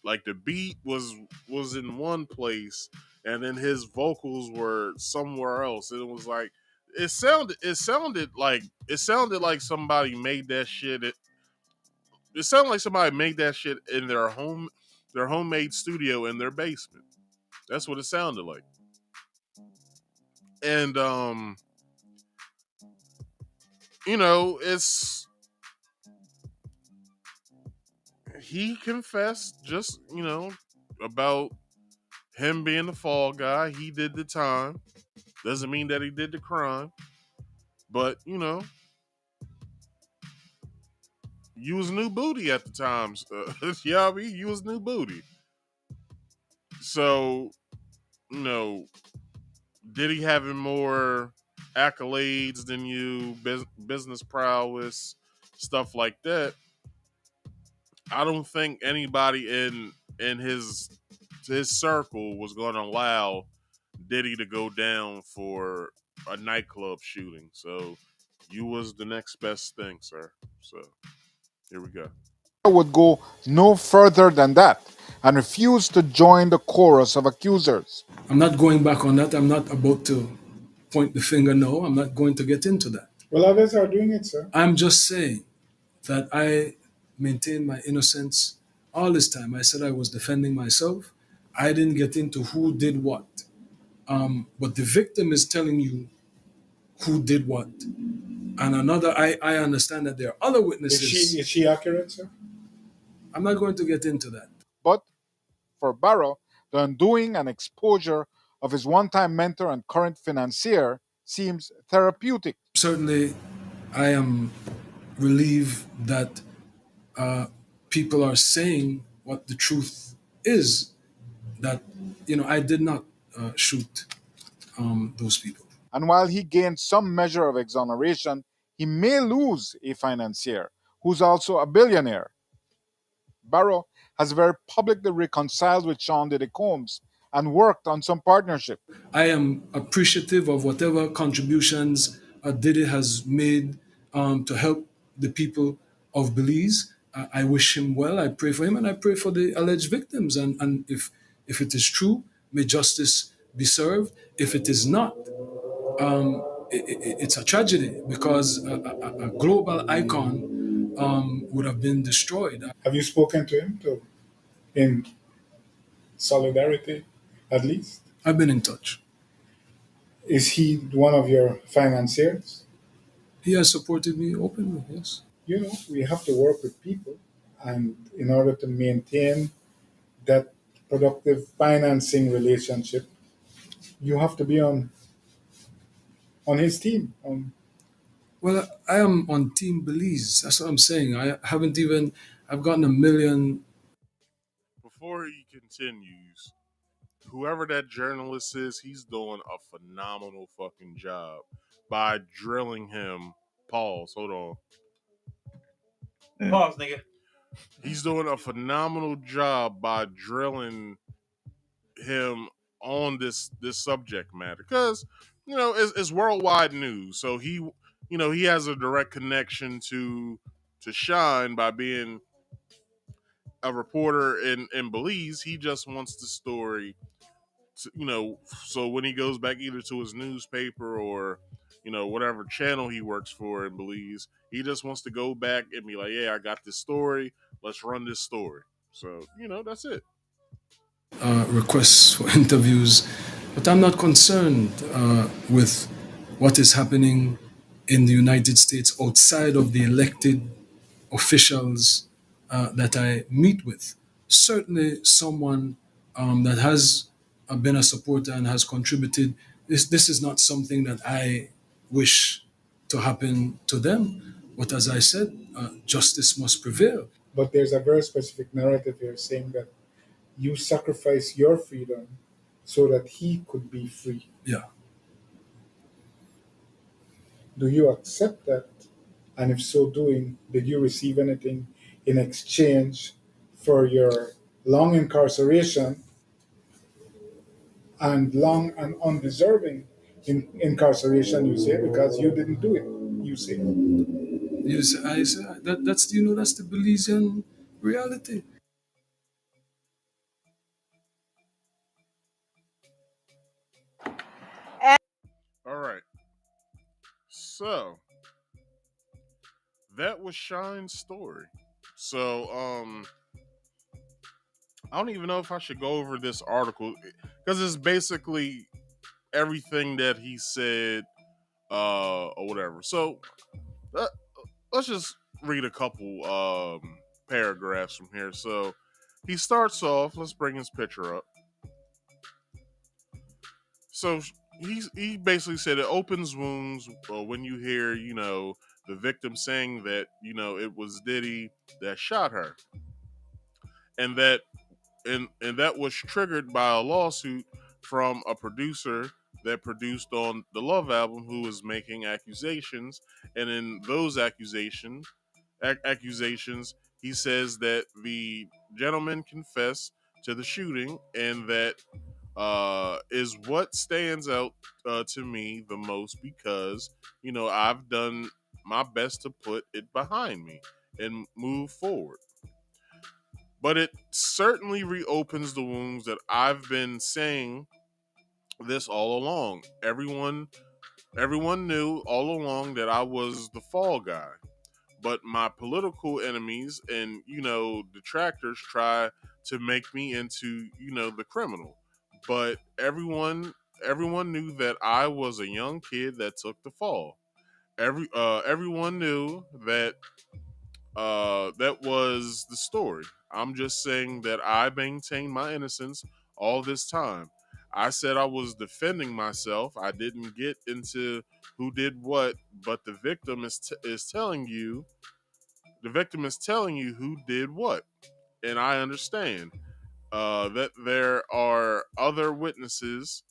was in one place and then his vocals were somewhere else. And it was like it sounded like somebody made that shit. It sounded like somebody made that shit in their homemade studio in their basement. That's what it sounded like. And it's he confessed just, about him being the fall guy. He did the time. Doesn't mean that he did the crime. But, you was new booty at the times. Yeah, I mean, you was new booty. So, you know, Diddy having more accolades than you, business prowess, stuff like that. I don't think anybody in his circle was going to allow Diddy to go down for a nightclub shooting. So you was the next best thing, sir. So here we go. Would go no further than that and refused to join the chorus of accusers. I'm not going back on that. I'm not about to point the finger. No, I'm not going to get into that. Well, others are doing it, sir. I'm just saying that I maintained my innocence all this time. I said I was defending myself. I didn't get into who did what. But the victim is telling you who did what. And I understand that there are other witnesses. Is she accurate, sir? I'm not going to get into that. But for Barrow, the undoing and exposure of his one time mentor and current financier seems therapeutic. Certainly, I am relieved that people are saying what the truth is, that, I did not shoot those people. And while he gains some measure of exoneration, he may lose a financier who's also a billionaire. Barrow has very publicly reconciled with Sean Diddy Combs and worked on some partnership. I am appreciative of whatever contributions Diddy has made to help the people of Belize. I wish him well. I pray for him, and I pray for the alleged victims. And if it is true, may justice be served. If it is not, it's a tragedy because a global icon would have been destroyed. Have you spoken to him in solidarity, at least? I've been in touch. Is he one of your financiers? He has supported me openly, yes. We have to work with people, and in order to maintain that productive financing relationship, you have to be on his team. Well, I am on Team Belize. That's what I'm saying. I've gotten a million. Before he continues, whoever that journalist is, he's doing a phenomenal fucking job by drilling him. Pause. Hold on. Pause, nigga. He's doing a phenomenal job by drilling him on this subject matter because it's worldwide news. So he has a direct connection to Shine by being a reporter in Belize. He just wants the story so when he goes back either to his newspaper or whatever channel he works for in Belize, he just wants to go back and be like, yeah, I got this story, let's run this story. So that's it. Requests for interviews, but I'm not concerned with what is happening in the United States outside of the elected officials that I meet with. Certainly, someone that has been a supporter and has contributed. This is not something that I wish to happen to them. But as I said, justice must prevail. But there's a very specific narrative here saying that you sacrifice your freedom so that he could be free. Yeah. Do you accept that? And if so doing, did you receive anything in exchange for your long incarceration and long and undeserving incarceration, you say, because you didn't do it, you say? Yes, I say that's that's the Belizean reality. All right, so that was Shine's story. So I don't even know if I should go over this article because it's basically everything that he said or whatever. So uh, let's just read a couple paragraphs from here. So he starts off. Let's bring his picture up. So he basically said it opens wounds when you hear the victim saying that it was Diddy that shot her, and that was triggered by a lawsuit from a producer that produced on the Love album who was making accusations, and in those accusations he says that the gentleman confessed to the shooting, and that is what stands out to me the most because I've done my best to put it behind me and move forward. But it certainly reopens the wounds that I've been saying this all along. Everyone knew all along that I was the fall guy. But my political enemies and detractors try to make me into the criminal. But everyone knew that I was a young kid that took the fall. Everyone knew that that was the story. I'm just saying that I maintained my innocence all this time. I said I was defending myself. I didn't get into who did what, but is telling you the victim is telling you who did what, and I understand that there are other witnesses.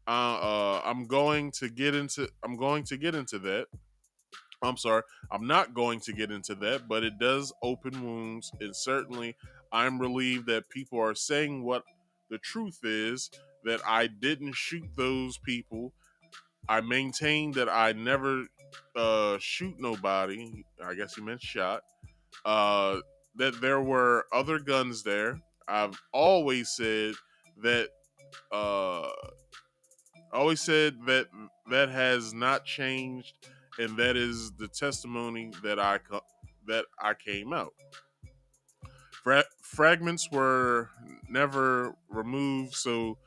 I'm going to get into. I'm going to get into that. I'm sorry. I'm not going to get into that, but it does open wounds, and certainly I'm relieved that people are saying what the truth is. That I didn't shoot those people. I maintain that I never shoot nobody. I guess he meant shot. uh, that there were other guns there. I've always said that. Uh, always said that that has not changed, and that is the testimony that I came out. Fragments were never removed, so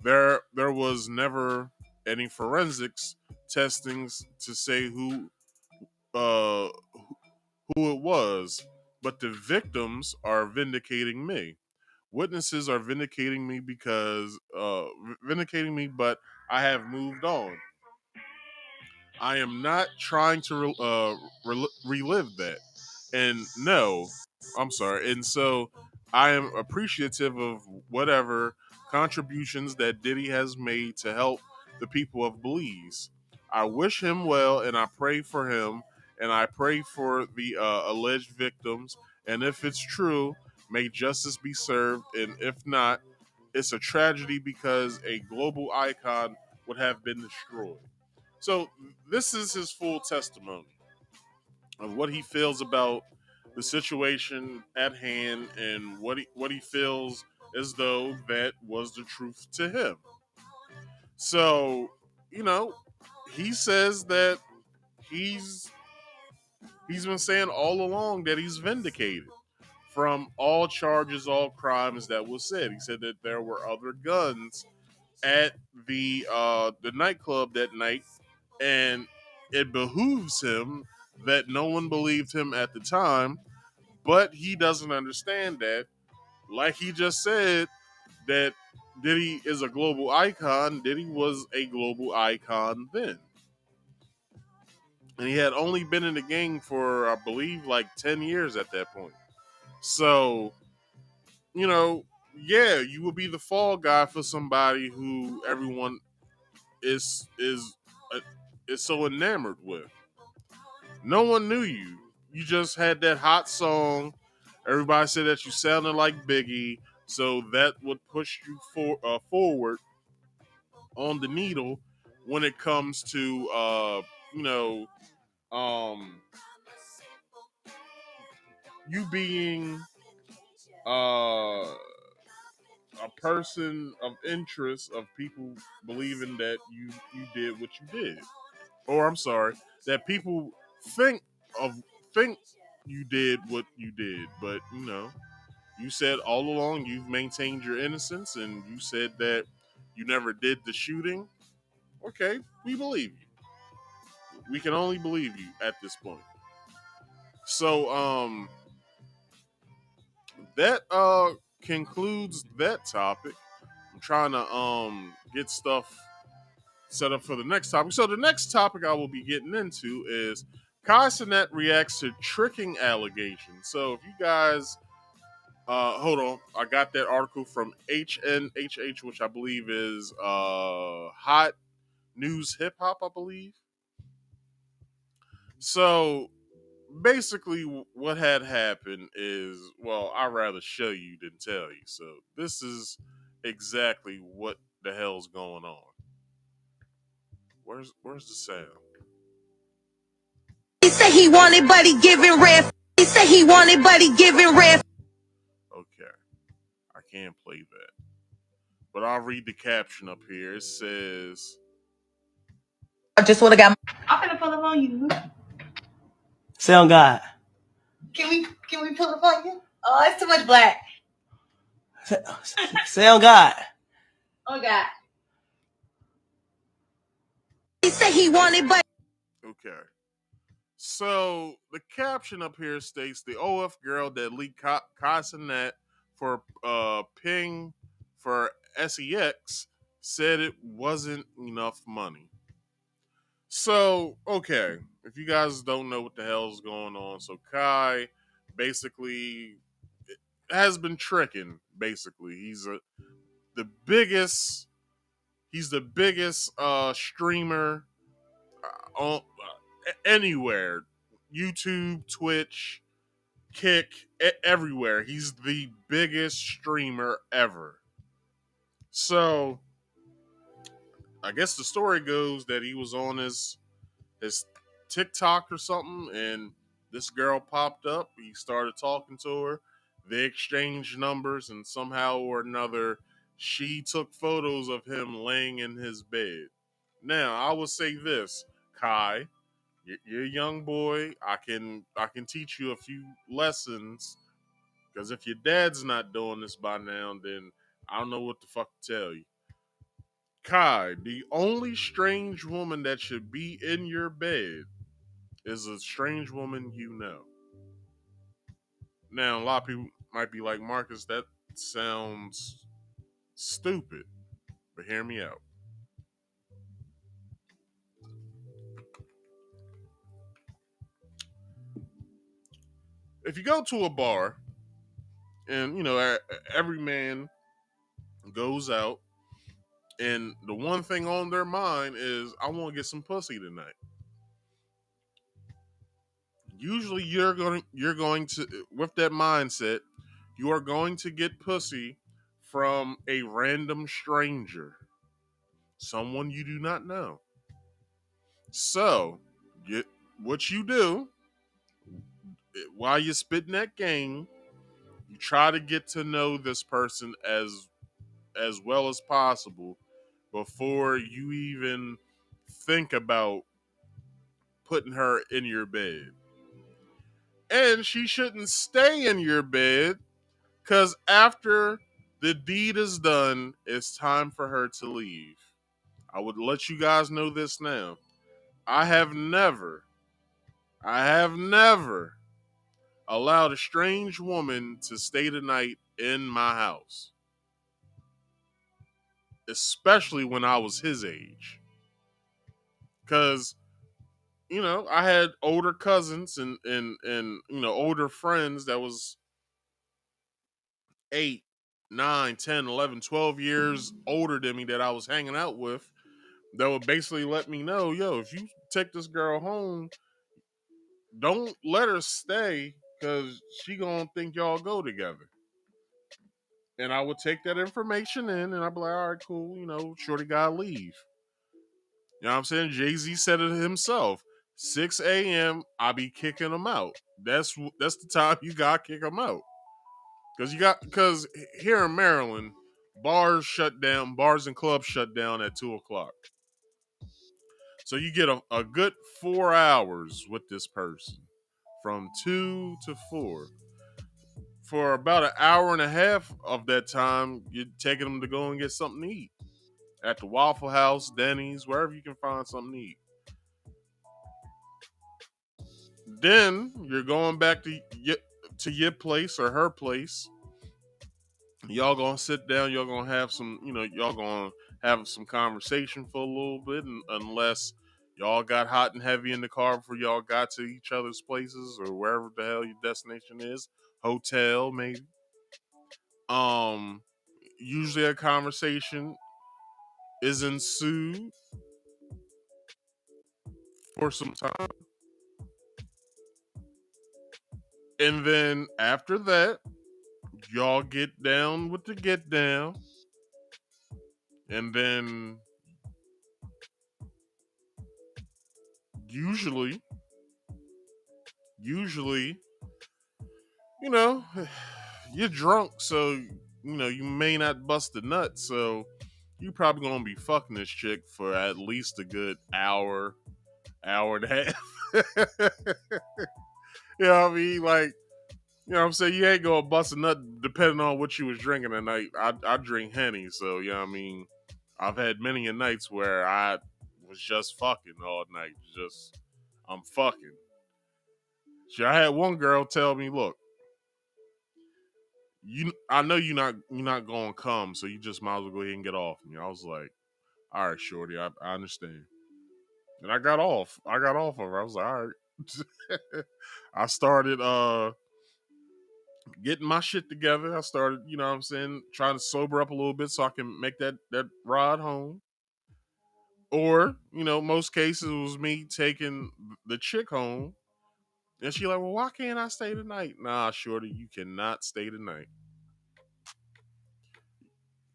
there was never any forensics testings to say uh, who it was, but the victims are vindicating me. Witnesses are vindicating me but I have moved on. I am not trying to relive that. And no, I'm sorry. And so I am appreciative of whatever contributions that Diddy has made to help the people of Belize. I wish him well and I pray for him and I pray for the alleged victims. And if it's true, may justice be served. And if not, it's a tragedy because a global icon would have been destroyed. So, this is his full testimony of what he feels about the situation at hand and what he feels as though that was the truth to him. So, you know, he says that he's he's been saying all along that he's vindicated from all charges, all crimes that was said. He said that there were other guns at the nightclub that night, and it behooves him that no one believed him at the time, but he doesn't understand that. Like he just said, that Diddy is a global icon. Diddy was a global icon then. And he had only been in the game for, I believe, like 10 years at that point. So, you know, yeah, you would be the fall guy for somebody who everyone uh, is so enamored with. No one knew you. You just had that hot song. Everybody said that you sounded like Biggie, so that would push you forward on the needle when it comes to you know um, you being uh, a person of interest of people believing that you did what you did, or I'm sorry, that people think of think you did what you did, but you said all along you've maintained your innocence, and you said that you never did the shooting. Okay, we believe you. We can only believe you at this point. So that concludes that topic. I'm trying to get stuff set up for the next topic. So the next topic I will be getting into is Cenat reacts to tricking allegations. So if you guys hold on, I got that article from HNHH, which I believe is Hot News Hip Hop, I believe. So basically what had happened is, well, I'd rather show you than tell you. So this is exactly what the hell's going on. Where's the sound? He said he wanted, but he giving red. He said he wanted, but he giving red. Okay, I can't play that, but I'll read the caption up here. It says, I just would have got. I'm gonna pull up on you. Say on God. Can we pull up on you? Oh, it's too much black. Say on God. Oh God. He said he wanted, but okay. So the caption up here states the OF girl that leaked Cenat for ping for SEX said it wasn't enough money. So, okay, if you guys don't know what the hell's going on, so Kai basically has been tricking. Basically, the biggest. He's the biggest streamer on anywhere, YouTube, Twitch, Kick, everywhere. He's the biggest streamer ever. So, I guess the story goes that he was on his TikTok or something, and this girl popped up. He started talking to her. They exchanged numbers, and somehow or another, she took photos of him laying in his bed. Now, I will say this, Kai, you're a young boy. I can teach you a few lessons, because if your dad's not doing this by now, then I don't know what the fuck to tell you. Kai, the only strange woman that should be in your bed is a strange woman you know. Now, a lot of people might be like, Marcus, that sounds stupid, but hear me out. If you go to a bar and, every man goes out, and the one thing on their mind is, I want to get some pussy tonight. Usually, you're going to, with that mindset, you are going to get pussy from a random stranger, someone you do not know. So, what you do while you're spitting that game, you try to get to know this person as well as possible before you even think about putting her in your bed. And she shouldn't stay in your bed, because after the deed is done, it's time for her to leave. I would let you guys know this now. I have never, I have never allowed a strange woman to stay the night in my house, especially when I was his age. Because, I had older cousins and older friends that was 8, 9, 10, 11, 12 years older than me that I was hanging out with, that would basically let me know, yo, if you take this girl home, don't let her stay, because she gonna think y'all go together. And I would take that information in, and I'd be like, all right, cool, shorty gotta leave. You know what I'm saying? Jay-Z said it himself. 6 a.m. I be kicking them out. That's the time you gotta kick them out. Because here in Maryland, bars and clubs shut down at 2 o'clock. So you get a good 4 hours with this person, from 2 to 4. For about an hour and a half of that time, you're taking them to go and get something to eat at the Waffle House, Denny's, wherever you can find something to eat. Then you're going back to your place or her place. Y'all gonna sit down. Y'all gonna have some, y'all gonna have some conversation for a little bit, unless y'all got hot and heavy in the car before y'all got to each other's places or wherever the hell your destination is, hotel maybe. Usually a conversation is ensued for some time, and then after that, y'all get down with the get down, and then usually, you know, you're drunk, so you may not bust a nut, so you probably gonna be fucking this chick for at least a good hour and a half. You know what I mean? Like, you know what I'm saying? You ain't gonna bust a nut depending on what you was drinking that night. I drink Henny, so you know what I mean? I've had many a nights where I was just fucking all night. I'm fucking. I had one girl tell me, look, I know you're not gonna come, so you just might as well go ahead and get off me. I was like, all right, shorty, I understand. And I got off. Of her. I was like, all right. I started getting my shit together. I started, you know what I'm saying, trying to sober up a little bit so I can make that ride home. Or, most cases it was me taking the chick home. And she like, well, why can't I stay tonight? Nah, shorty, you cannot stay tonight.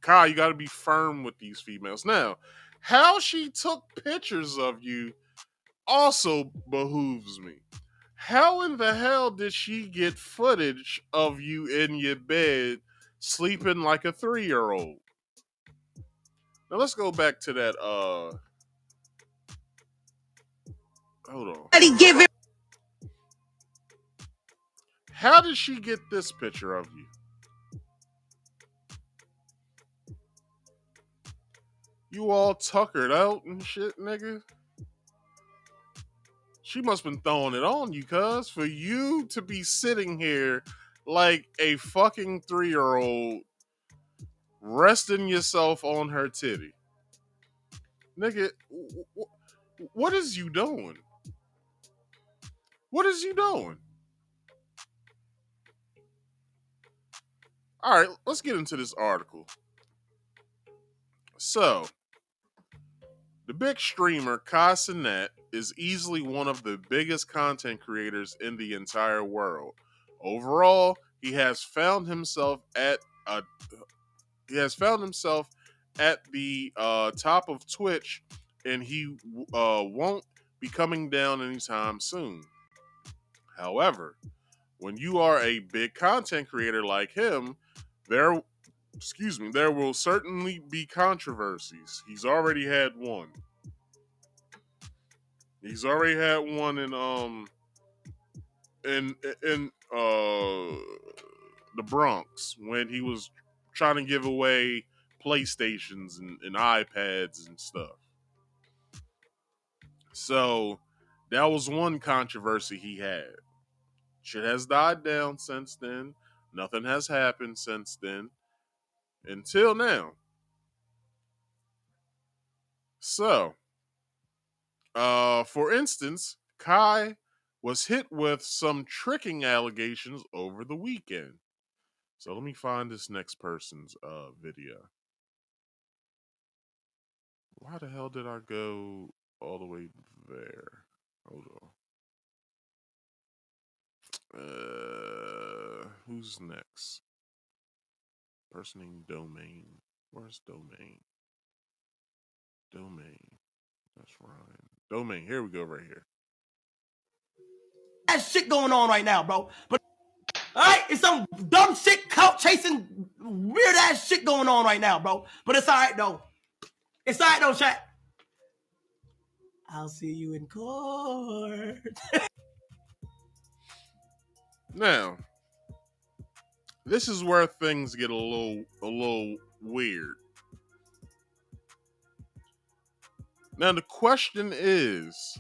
Kyle, you got to be firm with these females. Now, how she took pictures of you also behooves me. How in the hell did she get footage of you in your bed sleeping like a 3-year-old? Now let's go back to that. Hold on. How did she get this picture of you? You all tuckered out and shit, nigga. She must have been throwing it on you, cuz, for you to be sitting here like a fucking 3-year-old resting yourself on her titty. Nigga, what is you doing? What is you doing? All right, let's get into this article. So, the big streamer Cenat is easily one of the biggest content creators in the entire world. Overall, he has found himself at the top of Twitch, and he won't be coming down anytime soon. However, when you are a big content creator like him, there will certainly be controversies. He's already had one. He's already had one in the Bronx when he was trying to give away PlayStations and iPads and stuff. So that was one controversy he had. Shit has died down since then. Nothing has happened since then. Until now. So, for instance, Kai was hit with some tricking allegations over the weekend. So let me find this next person's video. Why the hell did I go all the way there? Hold on. Who's next? Person named Domain. Where's Domain? Domain. That's Ryan. Domain. Here we go, right here. That shit going on right now, bro. But all right, it's some dumb shit, clout chasing, weird ass shit going on right now, bro. But it's all right though. It's all right though, chat. I'll see you in court. Now, this is where things get a little weird. Now the question is,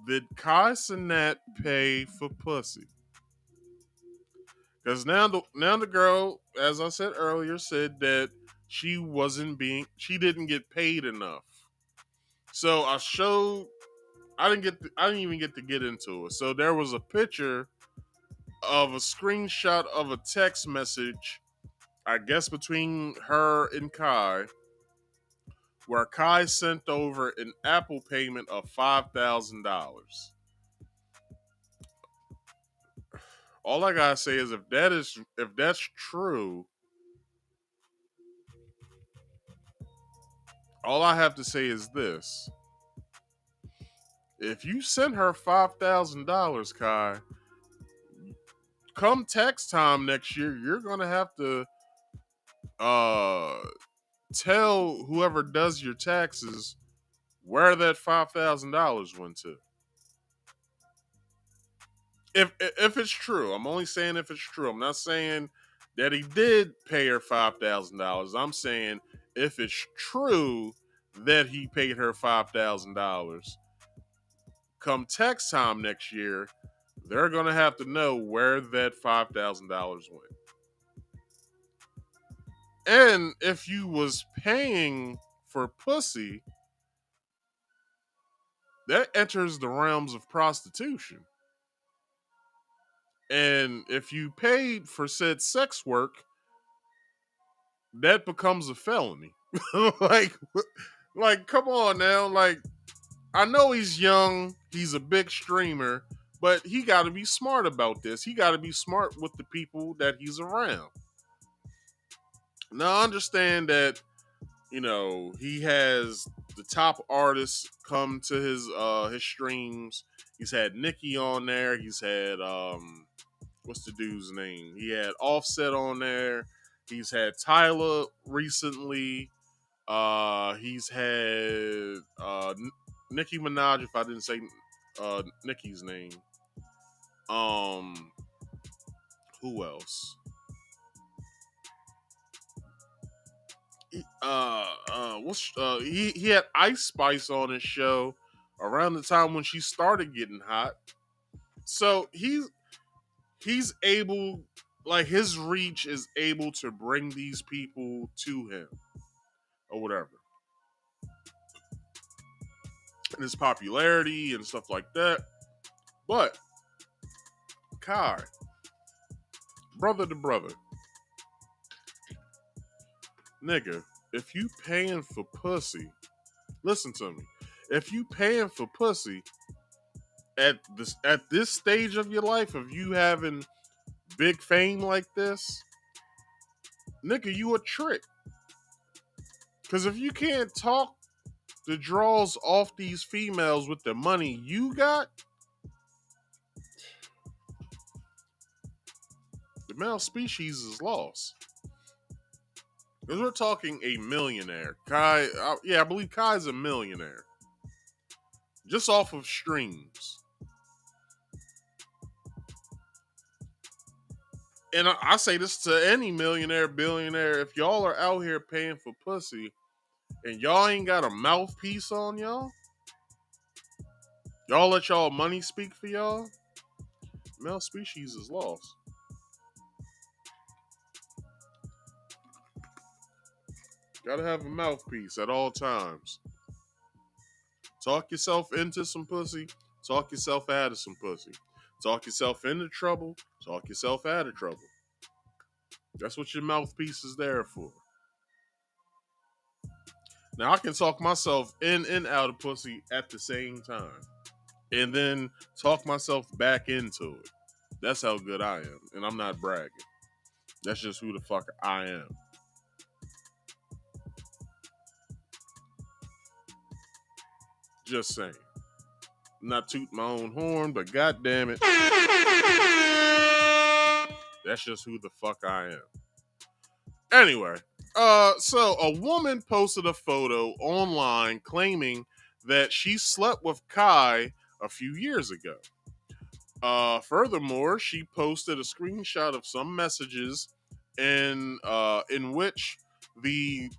did Cenat pay for pussy? Because now the girl, as I said earlier, said that she didn't get paid enough. So I didn't even get to get into it. So there was a picture of a screenshot of a text message, I guess between her and Kai, where Kai sent over an Apple payment of $5,000. All I gotta say is if that's true, all I have to say is this. If you send her $5,000, Kai, come tax time next year, you're gonna have to tell whoever does your taxes where that $5,000 went to. If it's true, I'm only saying if it's true. I'm not saying that he did pay her $5,000. I'm saying if it's true that he paid her $5,000, come tax time next year, they're gonna have to know where that $5,000 went. And if you was paying for pussy, that enters the realms of prostitution. And if you paid for said sex work, that becomes a felony. like, come on now. Like, I know he's young, he's a big streamer, but he got to be smart about this. He got to be smart with the people that he's around. Now, I understand that, he has the top artists come to his streams. He's had Nicki on there. He's had what's the dude's name? He had Offset on there. He's had Tyler recently. He's had Nicki Minaj, if I didn't say Nicki's name. Who else? He had Ice Spice on his show around the time when she started getting hot. So he's able, like, his reach is able to bring these people to him or whatever. And his popularity and stuff like that. But Kai, brother to brother, nigga, if you paying for pussy, listen to me. If you paying for pussy at this stage of your life of you having big fame like this, nigga, you a trick. Cause if you can't talk the draws off these females with the money you got, the male species is lost. Because we're talking a millionaire. Kai, I believe Kai's a millionaire. Just off of streams. And I say this to any millionaire, billionaire. If y'all are out here paying for pussy and y'all ain't got a mouthpiece on y'all let y'all money speak for y'all, male species is lost. Gotta have a mouthpiece at all times. Talk yourself into some pussy, talk yourself out of some pussy. Talk yourself into trouble, talk yourself out of trouble. That's what your mouthpiece is there for. Now I can talk myself in and out of pussy at the same time. And then talk myself back into it. That's how good I am. And I'm not bragging. That's just who the fuck I am. Just saying. Not toot my own horn, but goddamn it, that's just who the fuck I am. Anyway, so a woman posted a photo online claiming that she slept with Kai a few years ago. Furthermore, she posted a screenshot of some messages in which the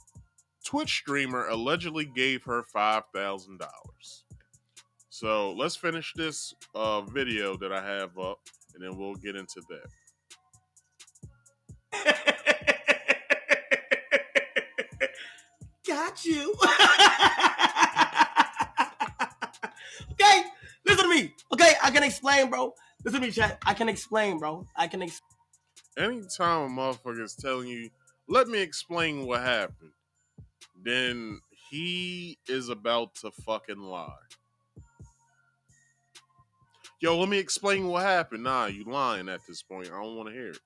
Twitch streamer allegedly gave her $5,000. So let's finish this video that I have up, and then we'll get into that. Got you. Okay, listen to me. Okay, I can explain, bro. Listen to me, chat. I can explain, bro. Anytime a motherfucker is telling you, let me explain what happened, then he is about to fucking lie. Yo, let me explain what happened. Nah, you lying at this point. I don't want to hear it.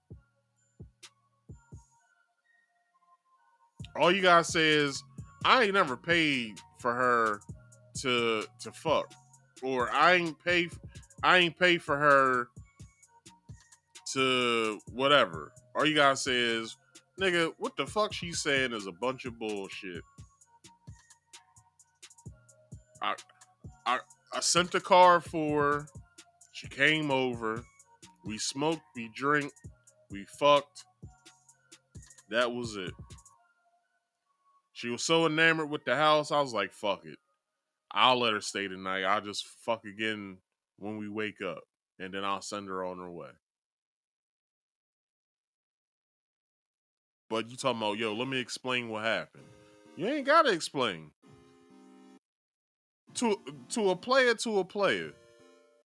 All you gotta say is, I ain't never paid for her to fuck, or I ain't pay for her to whatever. All you gotta say is, nigga, what the fuck she's saying is a bunch of bullshit. I sent a car for her. She came over. We smoked, we drank, we fucked. That was it. She was so enamored with the house, I was like, fuck it. I'll let her stay tonight. I'll just fuck again when we wake up. And then I'll send her on her way. But you talking about, yo, let me explain what happened. You ain't gotta explain. To a player.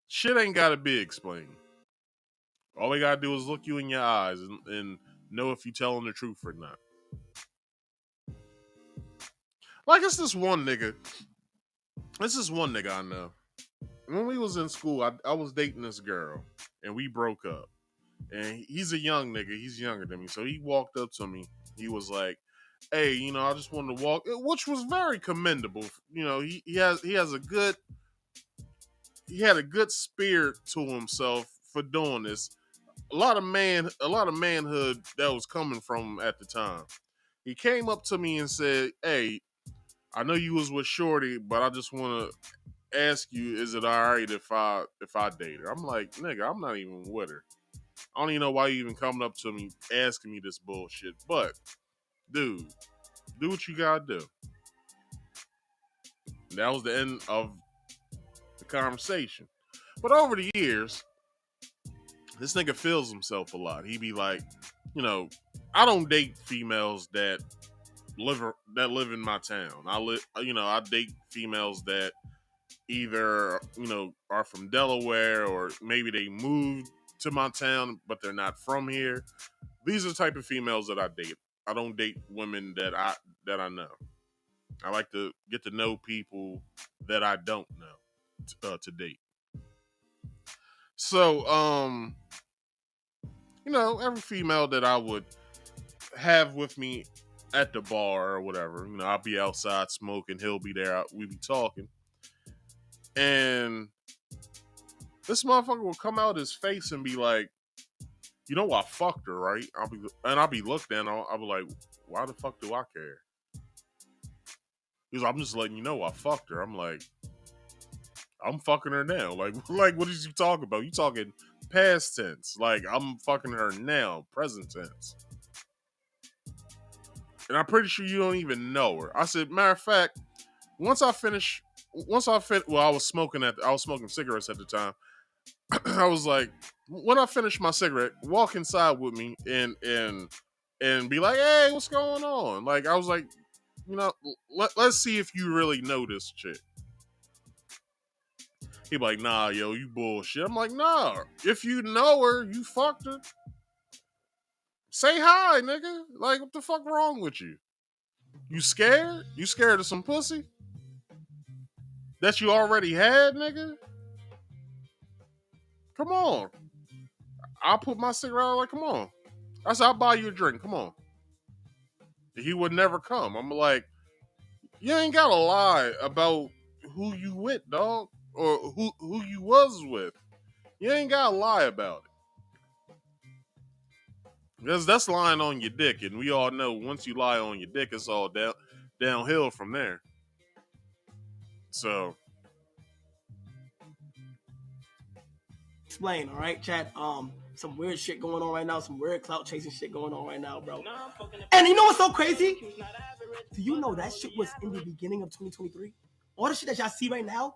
Shit ain't gotta be explained. All they gotta do is look you in your eyes and know if you telling the truth or not. Like, it's this one nigga. I know. When we was in school, I was dating this girl, and we broke up. And he's a young nigga. He's younger than me. So he walked up to me. He was like, hey, I just wanted to walk, which was very commendable. He had a good spirit to himself for doing this. A lot of manhood that was coming from him at the time. He came up to me and said, hey, I know you was with Shorty, but I just want to ask you, is it all right if I date her? I'm like, nigga, I'm not even with her. I don't even know why you even coming up to me asking me this bullshit. But, dude, do what you gotta do. And that was the end of the conversation. But over the years, this nigga feels himself a lot. He be like, I don't date females that live in my town. I date females that either are from Delaware, or maybe they moved to my town but they're not from here. These are the type of females that I date. I don't date women that I know. I like to get to know people that I don't know to date. So, every female that I would have with me at the bar or whatever, I'll be outside smoking, he'll be there, we be talking, and this motherfucker will come out his face and be like, I fucked her, right? I'll be looked at, and I'll be like, why the fuck do I care? He's like, I'm just letting you know I fucked her. I'm like, I'm fucking her now. Like what is you talking about? You talking past tense. Like, I'm fucking her now, present tense. And I'm pretty sure you don't even know her. I said, matter of fact, I was smoking cigarettes at the time. I was like, when I finish my cigarette, walk inside with me and be like, hey, what's going on? Like, I was like, let's see if you really know this chick. He be like, nah, yo, you bullshit. I'm like, nah, if you know her, you fucked her. Say hi, nigga. Like, what the fuck wrong with you? You scared? You scared of some pussy? That you already had, nigga? Come on. I'll put my cigarette out, like, come on. I said, I'll buy you a drink. Come on. He would never come. I'm like, you ain't gotta lie about who you with, dog. Or who you was with. You ain't gotta lie about it. Because that's lying on your dick. And we all know once you lie on your dick, it's all downhill from there. So. Explain, all right, chat. Some weird shit going on right now. Some weird clout chasing shit going on right now, bro. And you know what's so crazy? Do you know that shit was in the beginning of 2023? All the shit that y'all see right now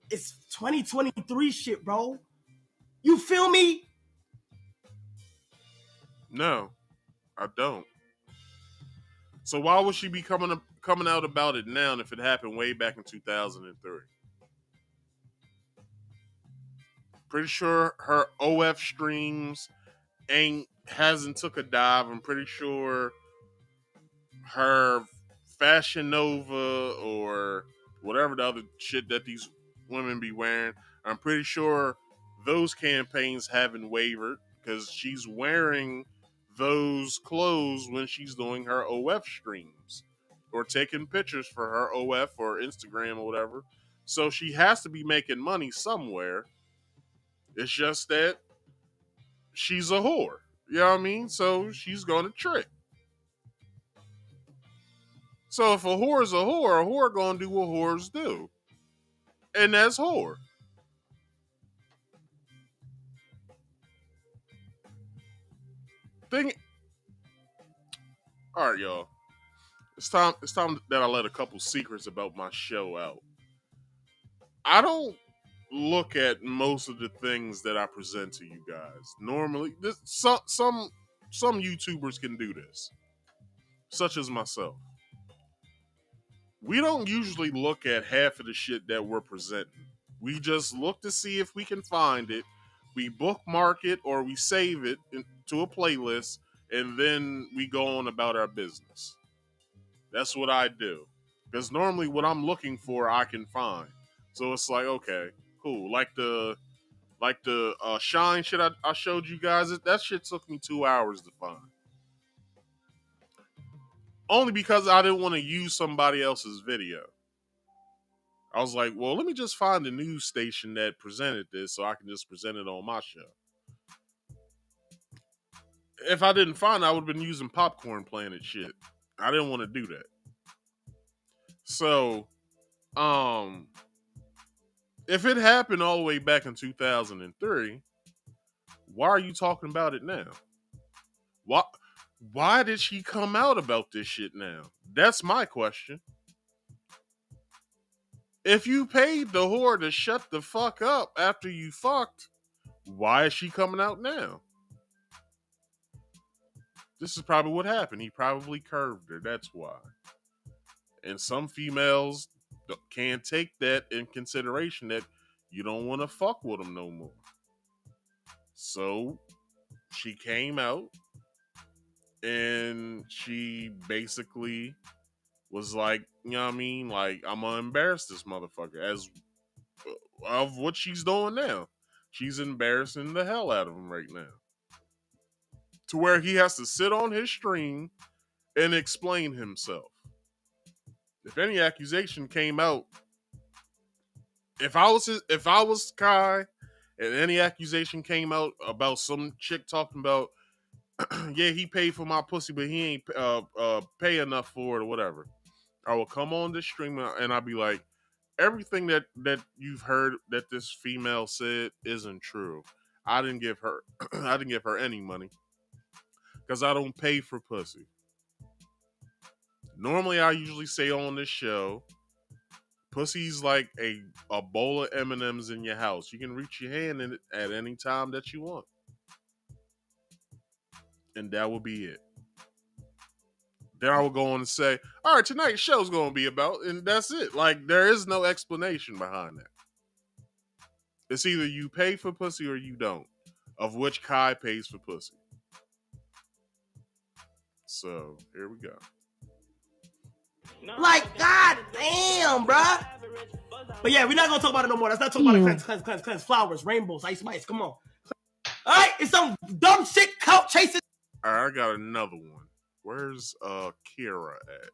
is 2023 shit, bro. You feel me? No, I don't. So why would she be coming out about it now if it happened way back in 2003? Pretty sure her OF streams hasn't took a dive. I'm pretty sure her Fashion Nova or whatever the other shit that these women be wearing, I'm pretty sure those campaigns haven't wavered because she's wearing those clothes when she's doing her OF streams or taking pictures for her OF or Instagram or whatever. So she has to be making money somewhere. It's just that she's a whore. You know what I mean? So she's going to trick. So if a whore is a whore going to do what whores do. And that's whore. All right, y'all. It's time that I let a couple secrets about my show out. I don't look at most of the things that I present to you guys. Normally, some YouTubers can do this, such as myself. We don't usually look at half of the shit that we're presenting. We just look to see if we can find it. We bookmark it or we save it into a playlist, and then we go on about our business. That's what I do. Because normally what I'm looking for, I can find. So it's like, okay, cool. Like the shyne shit I showed you guys, that shit took me 2 hours to find. Only because I didn't want to use somebody else's video. I was like, well, let me just find a news station that presented this so I can just present it on my show. If I didn't find it, I would have been using Popcorn Planet shit. I didn't want to do that. So, if it happened all the way back in 2003, why are you talking about it now? Why did she come out about this shit now? That's my question. If you paid the whore to shut the fuck up after you fucked, why is she coming out now? This is probably what happened. He probably curved her. That's why. And some females can't take that in consideration that you don't want to fuck with them no more. So she came out And she basically was like, you know what I mean? Like, I'm gonna embarrass this motherfucker as of what she's doing now. She's embarrassing the hell out of him right now. To where he has to sit on his stream and explain himself. If any accusation came out, if I was Kai and any accusation came out about some chick talking about, yeah, he paid for my pussy, but he ain't pay enough for it or whatever, I will come on this stream and I'll be like, everything that you've heard that this female said isn't true. I didn't give her I didn't give her any money because I don't pay for pussy. Normally, I usually say on this show, pussy's like a bowl of M&Ms in your house. You can reach your hand in it at any time that you want, and that will be it. Then I will go on and say, all right, tonight's show's going to be about, and that's it. Like, there is no explanation behind that. It's either you pay for pussy or you don't, of which Kai pays for pussy. So, here we go. Like, god damn, bruh. But yeah, we're not gonna talk about it no more. Let's not talk about it. Cleanse flowers, rainbows, ice mice. Come on. All right, it's some dumb shit clout chasing. All right, I got another one. Where's Kira at?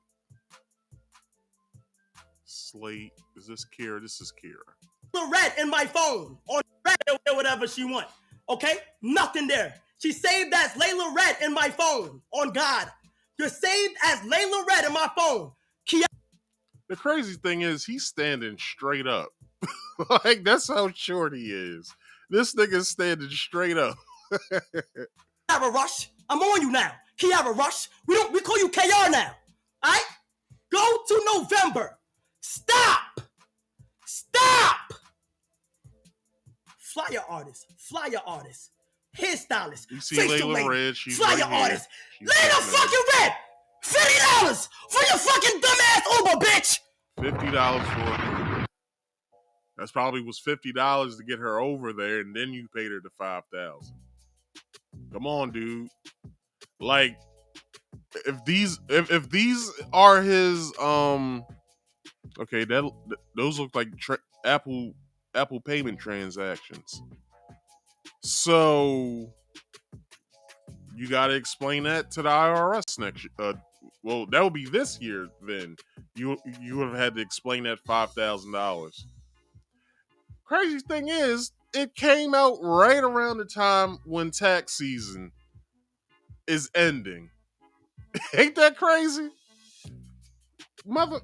Slate. Is this Kira? This is Kira. The red in my phone on red or whatever she want. Okay, nothing there. She saved as Layla Red in my phone. On God, you're saved as Layla Red in my phone. The crazy thing is, he's standing straight up. Like, that's how short he is. This nigga's standing straight up. Kiara Rush, I'm on you now. Kiara Rush, we call you KR now. All right, go to November. Stop. Flyer artist, hairstylist, You see facial Layla lady, Red, she's flyer right here. artist. She's Layla right fucking Red, $50 for your fucking dumbass Uber, bitch. $50 for her. That's probably was $50 to get her over there, and then you paid her the $5,000. Come on, dude. Like, if these are his okay, those look like Apple payment transactions. So you got to explain that to the IRS next year. Well, that would be this year. Then you would have had to explain that $5,000. Crazy thing is, it came out right around the time when tax season is ending. Ain't that crazy? Mother.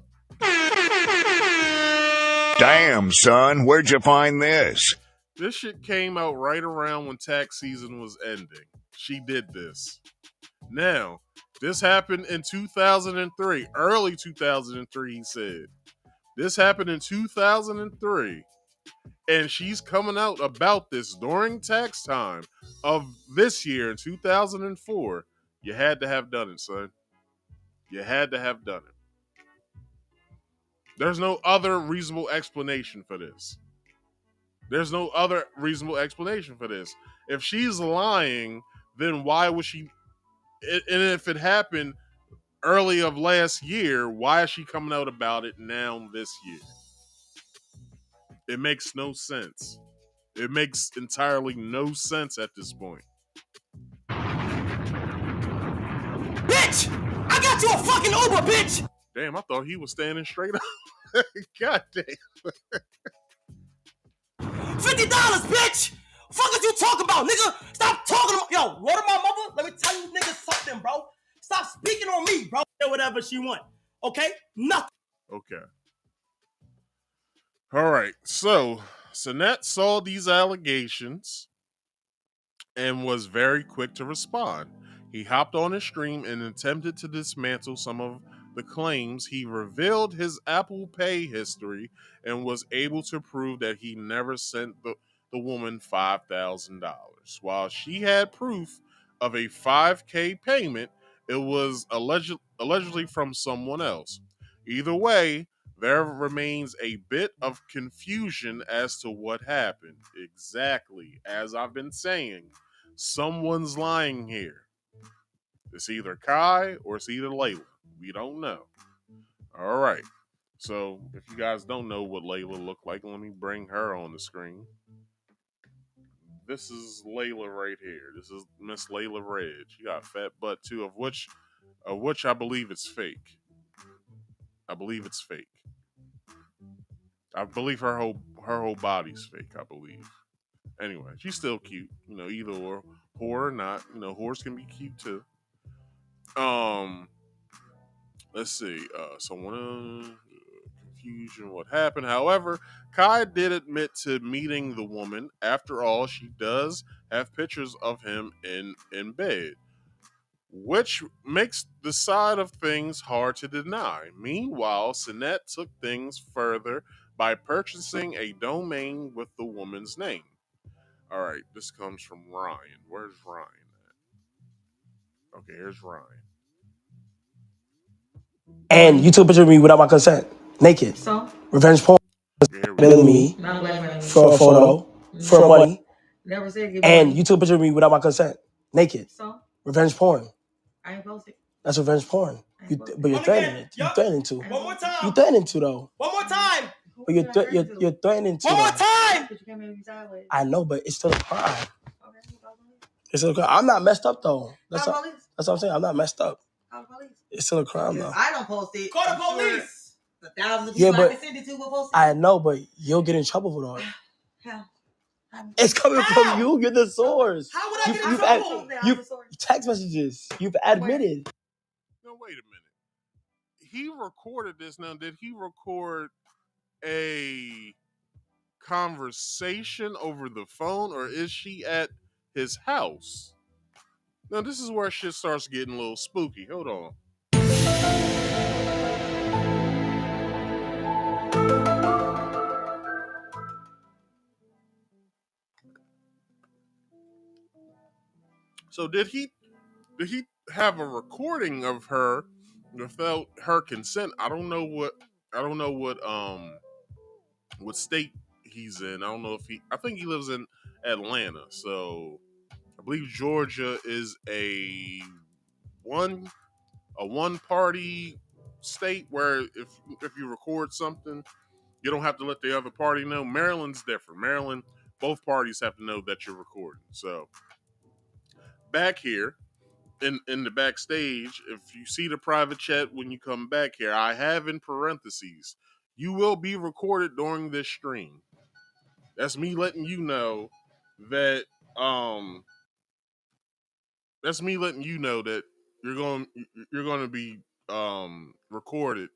Damn, son, where'd you find this? This shit came out right around when tax season was ending. She did this. Now, this happened in 2003, early 2003, he said. This happened in 2003. And she's coming out about this during tax time of this year in 2004. You had to have done it, son. You had to have done it. There's no other reasonable explanation for this. There's no other reasonable explanation for this. If she's lying, then why was she... And if it happened early of last year, why is she coming out about it now this year? It makes no sense. It makes entirely no sense at this point. Bitch! I got you a fucking Uber, bitch! Damn, I thought he was standing straight up. God damn. $50, bitch! Fuck what you talking about, nigga? Stop talking about... Yo, word of my mother, let me tell you niggas something, bro. Stop speaking on me, bro. Whatever she want. Okay? Nothing. Okay. All right. So, Cenat saw these allegations and was very quick to respond. He hopped on his stream and attempted to dismantle some of the claims. He revealed his Apple Pay history and was able to prove that he never sent the woman $5,000. While she had proof of a $5K payment, it was allegedly from someone else. Either way, there remains a bit of confusion as to what happened. Exactly. As I've been saying, someone's lying here. It's either Kai or it's either Layla. We don't know. All right. So if you guys don't know what Layla looked like, let me bring her on the screen. This is Layla right here. This is Miss Layla Red. She got a fat butt too, of which I believe it's fake. I believe it's fake. I believe her whole body's fake. I believe. Anyway, she's still cute. Either or, whore or not. Whores can be cute too. Let's see. Someone confusion. What happened? However, Kai did admit to meeting the woman. After all, she does have pictures of him in bed, which makes the side of things hard to deny. Meanwhile, Cenat took things further by purchasing a domain with the woman's name. All right, this comes from Ryan. Where's Ryan at? Okay, here's Ryan. And you took a picture of me without my consent, naked. So? Revenge porn. Billing me for a photo, for money. Never said and you took a picture of me without my consent, naked. So? Revenge porn. I ain't posted. That's revenge porn. But you're threatening it. You're threatening to. One more time. You're threatening to, though. One more time. But you're threatening to. One more time. I know, but it's still a crime. It's still a crime. I'm not messed up, though. That's what I'm saying. I'm not messed up. It's still a crime, though. I don't post it. Call the police. The thousands of people I can send it to will post it. I know, but you'll get in trouble for that. How? It's coming from you. You're the source. How would I get in trouble? You've text messages. You've admitted. No, wait a minute. He recorded this. Now, did he record a conversation over the phone, or is she at his house? Now, this is where shit starts getting a little spooky. Hold on. So did he have a recording of her without her consent? I don't know what state he's in. I don't know if I think he lives in Atlanta. So I believe Georgia is a one party state where if you record something, you don't have to let the other party know. Maryland's different. Maryland, both parties have to know that you're recording. So back here in the backstage, if you see the private chat when you come back here, I have in parentheses, you will be recorded during this stream. That's me letting you know that you're going to be recorded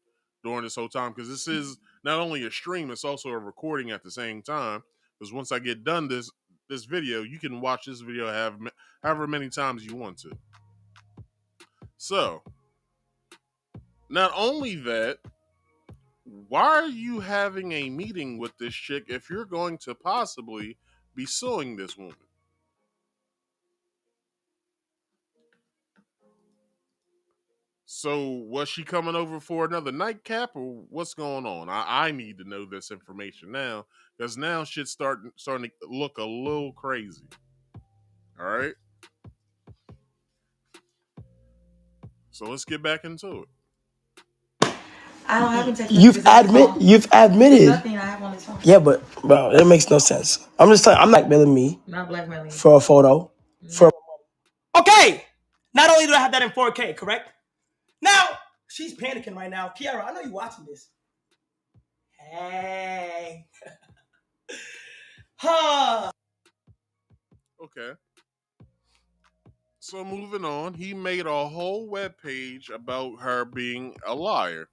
during this whole time, because this is not only a stream, it's also a recording at the same time. Because once I get done this video, you can watch this video however many times you want to. So, not only that, why are you having a meeting with this chick if you're going to possibly be suing this woman? So, was she coming over for another nightcap, or what's going on? I need to know this information now, because now shit's starting to look a little crazy. All right? So let's get back into it. I don't have text. You've admitted. Nothing I have on this phone. Yeah, but bro, it makes no sense. I'm just telling. I'm not blackmailing me. Not blackmailing. For a photo. For. Okay. Not only do I have that in 4K, correct? Now she's panicking right now. Kiara, I know you're watching this. Hey. Huh. Okay. So moving on, he made a whole webpage about her being a liar.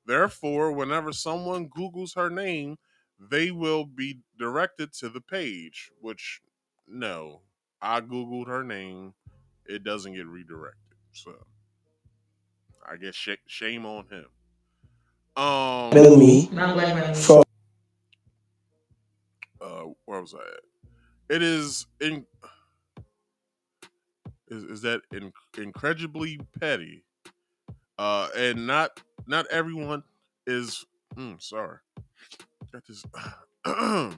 Therefore, whenever someone Googles her name, they will be directed to the page, which, no, I Googled her name. It doesn't get redirected. So, I guess shame on him. Me. For. Where was I at? It is in. Is that incredibly petty? And not everyone is. Sorry, got this. All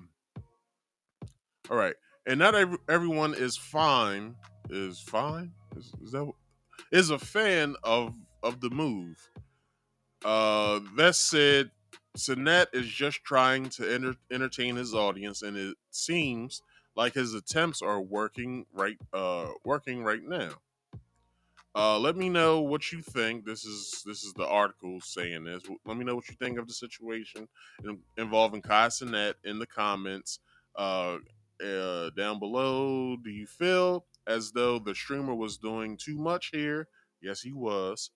right, and not everyone is fine. Is fine? Is that? is a fan of the move. That said, Cenat is just trying to entertain his audience, and it seems like his attempts are working right now. Let me know what you think. This is the article saying this. Let me know what you think of the situation involving Kai Cenat in the comments down below. Do you feel as though the streamer was doing too much here? Yes, he was.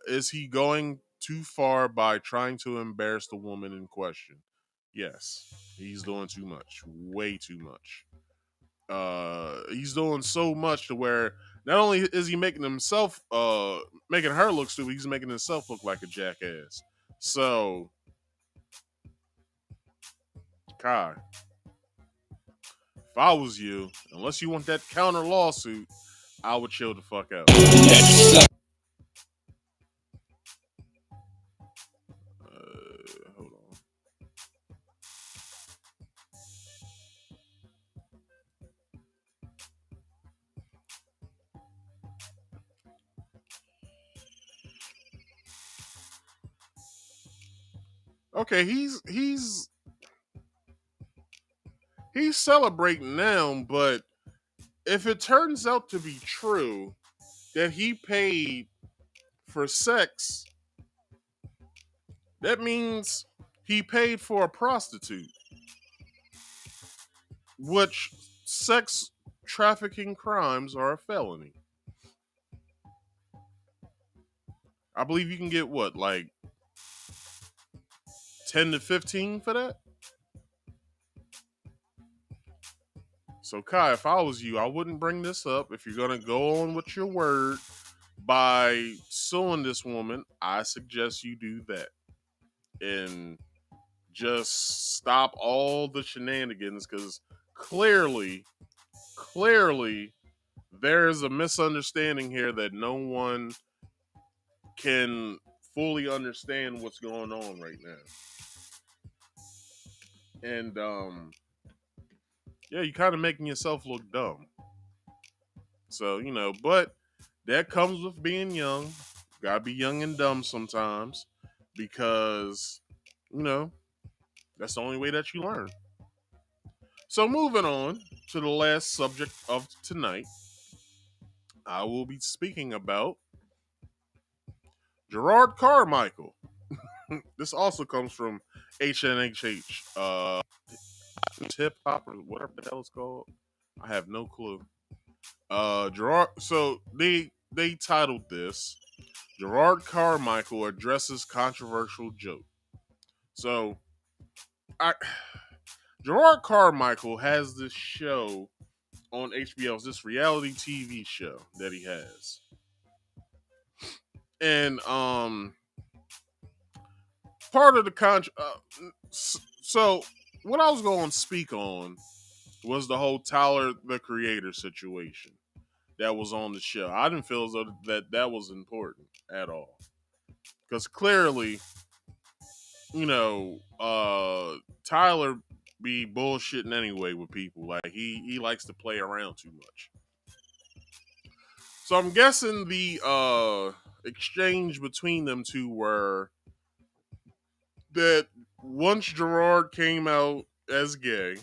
Is he going too far by trying to embarrass the woman in question? Yes, he's doing too much, way too much. He's doing so much to where not only is he making her look stupid, he's making himself look like a jackass. So, Kai, if I was you, unless you want that counter lawsuit, I would chill the fuck out. Hold on. Okay, he's celebrating now, but if it turns out to be true that he paid for sex, that means he paid for a prostitute, which sex trafficking crimes are a felony. I believe you can get what, like 10 to 15 for that? So, Kai, if I was you, I wouldn't bring this up. If you're going to go on with your word by suing this woman, I suggest you do that. And just stop all the shenanigans because clearly, there's a misunderstanding here that no one can fully understand what's going on right now. And yeah, you kind of making yourself look dumb. So, but that comes with being young. Gotta be young and dumb sometimes because, that's the only way that you learn. So, moving on to the last subject of tonight, I will be speaking about Jerrod Carmichael. This also comes from HNHH, hip hop or whatever the hell it's called. I have no clue. Jerrod. So they titled this Jerrod Carmichael addresses controversial joke. So, Jerrod Carmichael has this show on HBO. It's this reality TV show that he has, and part of the so what I was going to speak on was the whole Tyler the Creator situation that was on the show. I didn't feel as though that was important at all because clearly, Tyler be bullshitting anyway with people. Like he likes to play around too much. So I'm guessing the exchange between them two were that once Jerrod came out as gay,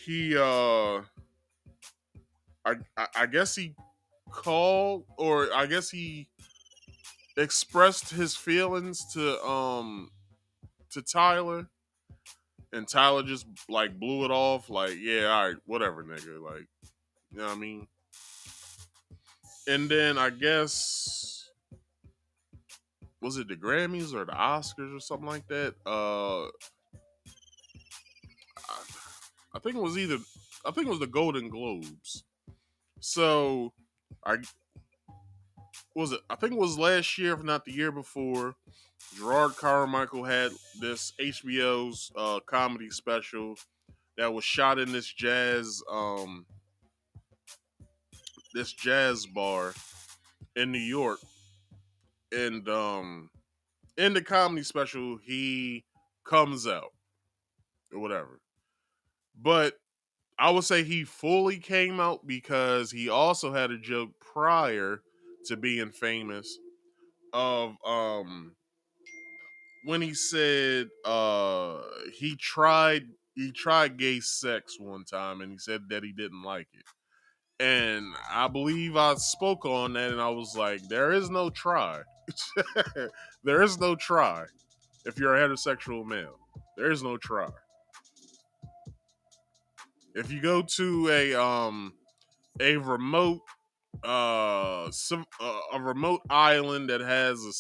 he I guess he called, or I guess he expressed his feelings to Tyler, and Tyler just like blew it off like, yeah, all right, whatever, nigga, like, you know what I mean? And then I guess, was it the Grammys or the Oscars or something like that? I think it was the Golden Globes. So I think it was last year, if not the year before. Jerrod Carmichael had this HBO's comedy special that was shot in this jazz bar in New York, and in the comedy special he comes out or whatever. But I would say he fully came out because he also had a joke prior to being famous of when he said he tried gay sex one time and he said that he didn't like it. And I believe I spoke on that and I was like, there is no try. There is no try if you're a heterosexual male. There is no try. If you go to a remote a remote island that has a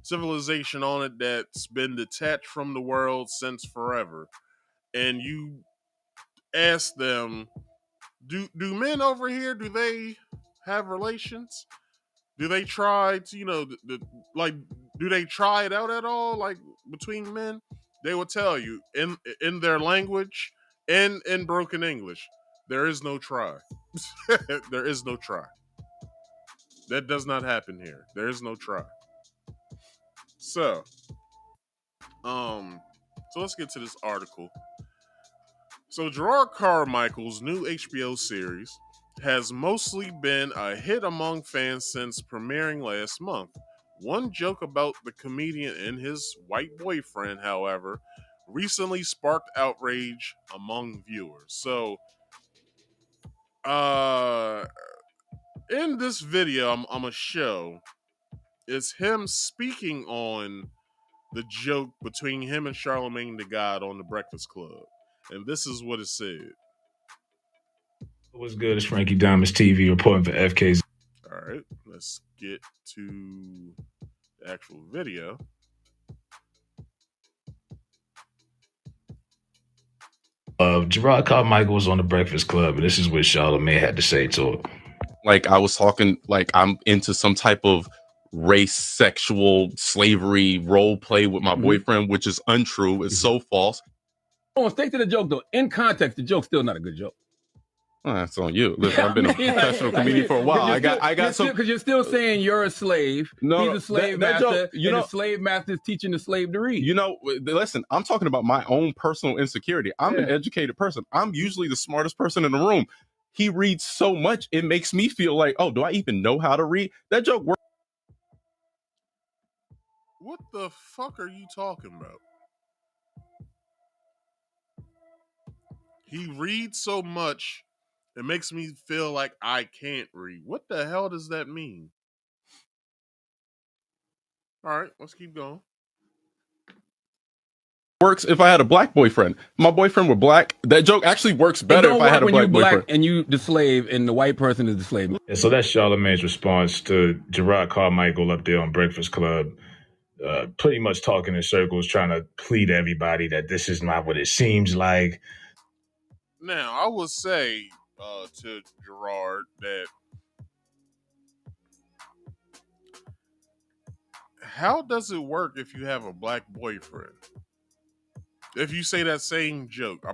civilization on it that's been detached from the world since forever, and you ask them, do men over here, do they have relations? Do they try to, like, do they try it out at all, like, between men? They will tell you in their language and in broken English, there is no try. There is no try. That does not happen here. There is no try. So, so let's get to this article. So Jerrod Carmichael's new HBO series has mostly been a hit among fans since premiering last month. One joke about the comedian and his white boyfriend, however, recently sparked outrage among viewers. So, in this video I'm gonna show is him speaking on the joke between him and Charlamagne the God on the Breakfast Club, and this is what it said. What's good? It's Frankie Diamonds TV reporting for FKZ. All right, let's get to the actual video. Jerrod Carmichael was on the Breakfast Club, and this is what Charlamagne had to say to it. Like, I was talking, like, I'm into some type of race, sexual, slavery role play with my boyfriend, which is untrue. It's so false. Oh, stick to the joke, though. In context, the joke's still not a good joke. Oh, that's on you. Listen, I've been a professional comedian for a while. I got some, because you're still saying you're a slave. No, he's a slave master. The slave master is teaching the slave to read. Listen, I'm talking about my own personal insecurity. I'm an educated person. I'm usually the smartest person in the room. He reads so much, it makes me feel like, oh, do I even know how to read? That joke works. What the fuck are you talking about? He reads so much, it makes me feel like I can't read. What the hell does that mean? All right, let's keep going. Works if I had a black boyfriend. My boyfriend were black. That joke actually works better if I had a black boyfriend. And you the slave, and the white person is the slave. And so that's Charlamagne's response to Jerrod Carmichael up there on Breakfast Club, pretty much talking in circles, trying to plead to everybody that this is not what it seems like. Now, I would say to Jerrod that how does it work if you have a black boyfriend? If you say that same joke,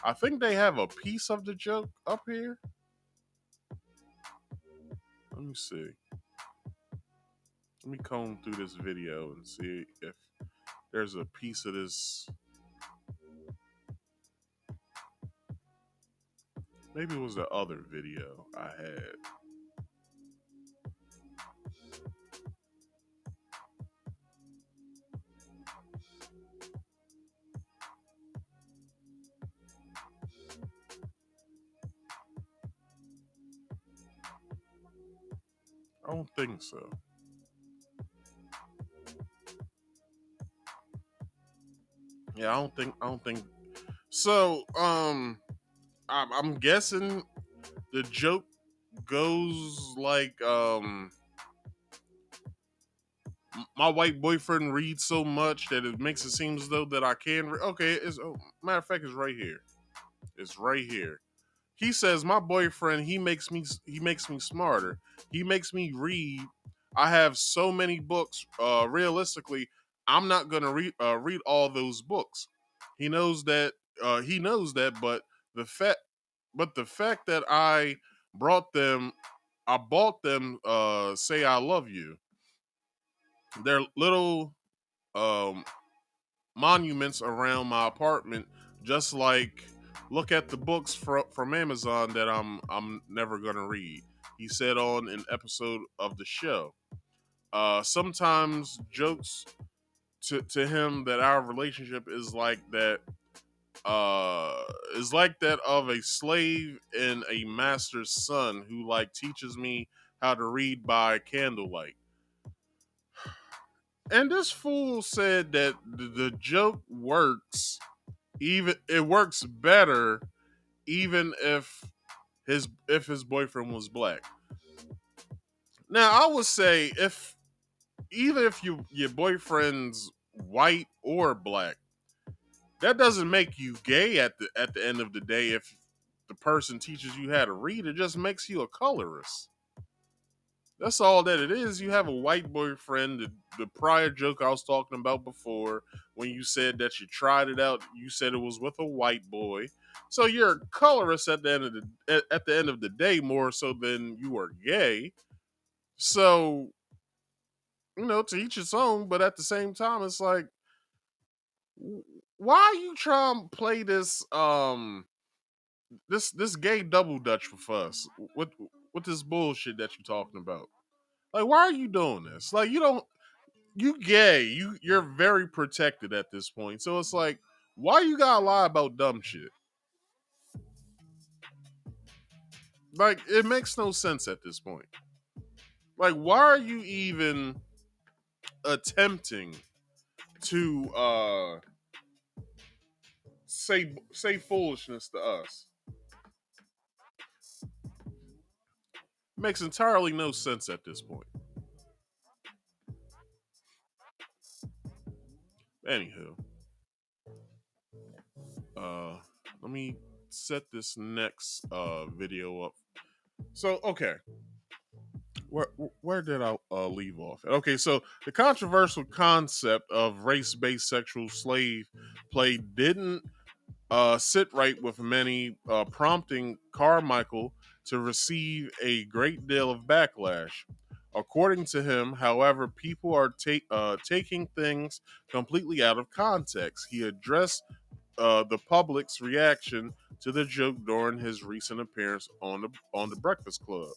I think they have a piece of the joke up here. Let me see. Let me comb through this video and see if there's a piece of this. Maybe it was the other video I had. I don't think so. Yeah, I don't think. So, I'm guessing the joke goes like, my white boyfriend reads so much that it makes it seem as though that I can. Okay, matter of fact, it's right here. It's right here. He says, my boyfriend, he makes me smarter. He makes me read. I have so many books. Realistically, I'm not gonna read all those books. He knows that. But the fact that I bought them, Say I Love You. They're little monuments around my apartment, just like look at the books from Amazon that I'm never gonna read. He said on an episode of the show. Sometimes jokes to him that our relationship is like that of a slave and a master's son who like teaches me how to read by candlelight. And this fool said that the joke works, even it works better even if his boyfriend was black. Now I would say if even if your boyfriend's white or black, that doesn't make you gay at the end of the day. If the person teaches you how to read, it just makes you a colorist. That's all that it is. You have a white boyfriend. The prior joke I was talking about before, when you said that you tried it out, you said it was with a white boy. So you're a colorist at the end of the day, more so than you are gay. So to each its own. But at the same time, it's like, why are you trying to play this gay double dutch with us? With this bullshit that you're talking about? Like, why are you doing this? Like, you gay. You're very protected at this point. So it's like, why you gotta lie about dumb shit? Like, it makes no sense at this point. Like, why are you even attempting to say foolishness to us? Makes entirely no sense at this point. Anywho, let me set this next video up. So, okay, where did I leave off? Okay, so the controversial concept of race-based sexual slave play didn't sit right with many, prompting Carmichael to receive a great deal of backlash. According to him, however, people are taking things completely out of context. He addressed the public's reaction to the joke during his recent appearance on the Breakfast Club,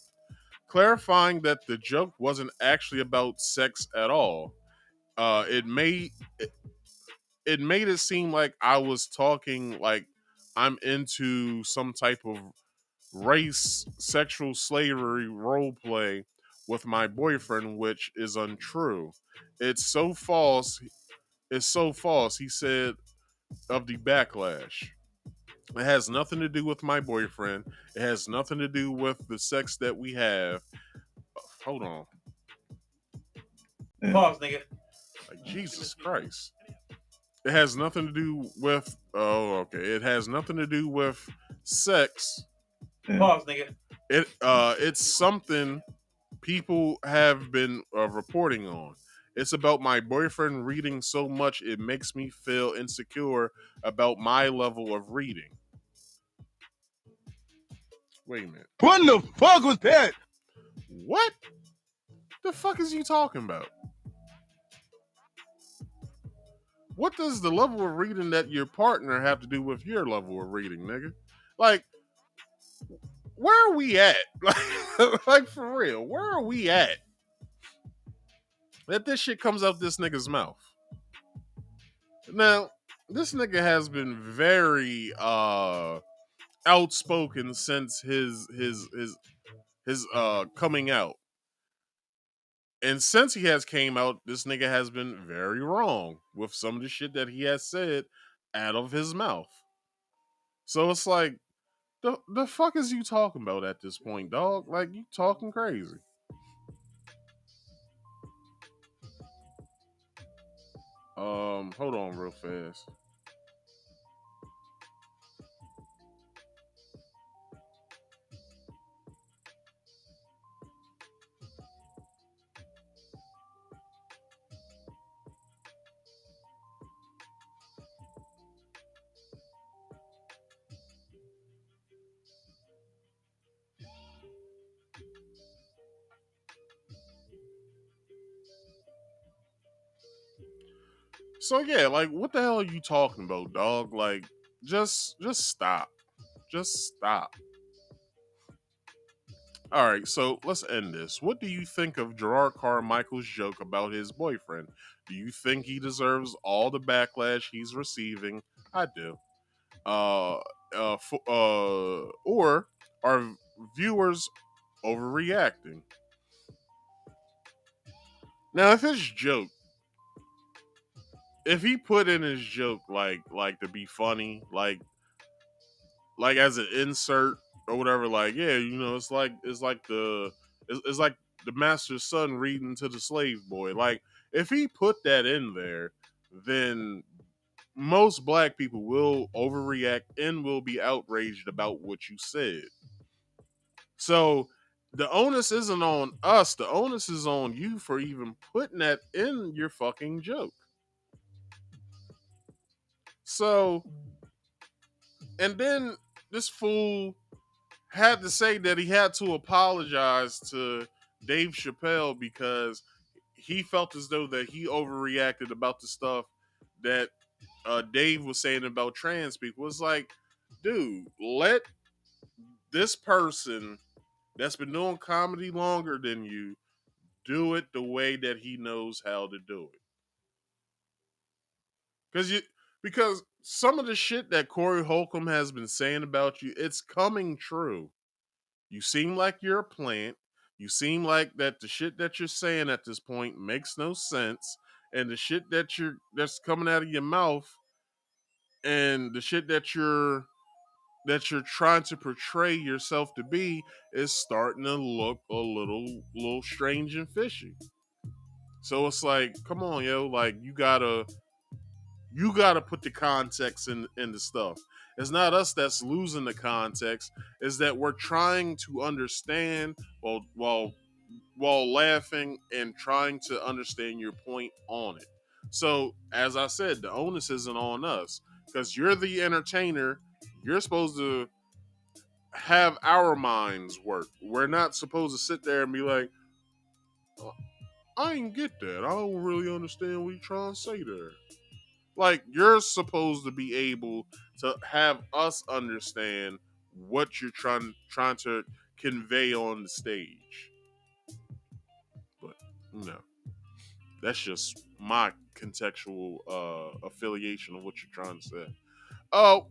clarifying that the joke wasn't actually about sex at all. It made it seem like I was talking like I'm into some type of race sexual slavery role play with my boyfriend, which is untrue. It's so false. It's so false, he said of the backlash. It has nothing to do with my boyfriend. It has nothing to do with the sex that we have. Hold on. Pause, nigga. Like, Jesus Christ. It has nothing to do with. Oh, okay. It has nothing to do with sex. Pause, nigga. It's something people have been reporting on. It's about my boyfriend reading so much it makes me feel insecure about my level of reading. Wait a minute. What the fuck was that? What the fuck is you talking about? What does the level of reading that your partner have to do with your level of reading, nigga? Like, where are we at? Like, for real, where are we at? That this shit comes out this nigga's mouth. Now, this nigga has been very outspoken since his coming out. And since he has came out, this nigga has been very wrong with some of the shit that he has said out of his mouth. So it's like, the fuck is you talking about at this point, dog? Like, you talking crazy. Hold on real fast. So yeah, like, what the hell are you talking about, dog? Like, Just stop. Just stop. All right, so let's end this. What do you think of Jerrod Carmichael's joke about his boyfriend? Do you think he deserves all the backlash he's receiving? I do. Or are viewers overreacting? Now, if he put in his joke like to be funny, like as an insert or whatever, like yeah, it's like the master's son reading to the slave boy. Like if he put that in there, then most black people will overreact and will be outraged about what you said. So the onus isn't on us. The onus is on you for even putting that in your fucking joke. So, and then this fool had to say that he had to apologize to Dave Chappelle because he felt as though that he overreacted about the stuff that Dave was saying about trans people. It's like, dude, let this person that's been doing comedy longer than you do it the way that he knows how to do it. Because some of the shit that Corey Holcomb has been saying about you, it's coming true. You seem like you're a plant. You seem like that the shit that you're saying at this point makes no sense. And the shit that's coming out of your mouth and the shit that you're trying to portray yourself to be is starting to look a little strange and fishy. So it's like, come on, yo, like you gotta put the context in the stuff. It's not us that's losing the context. It's that we're trying to understand while laughing and trying to understand your point on it. So as I said, the onus isn't on us because you're the entertainer. You're supposed to have our minds work. We're not supposed to sit there and be like, I didn't get that. I don't really understand what you're trying to say there. Like you're supposed to be able to have us understand what you're trying to convey on the stage. But no, that's just my contextual affiliation of what you're trying to say.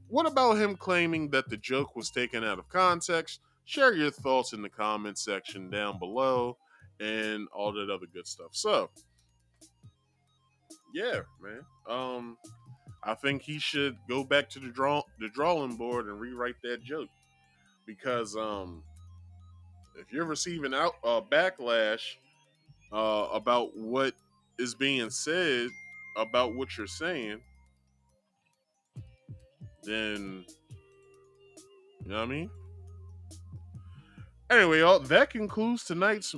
What about him claiming that the joke was taken out of context? Share your thoughts in the comment section down below and all that other good stuff. So, yeah, man. I think he should go back to the drawing board and rewrite that joke because if you're receiving backlash about what is being said about what you're saying, then you know what I mean. Anyway, y'all, that concludes tonight's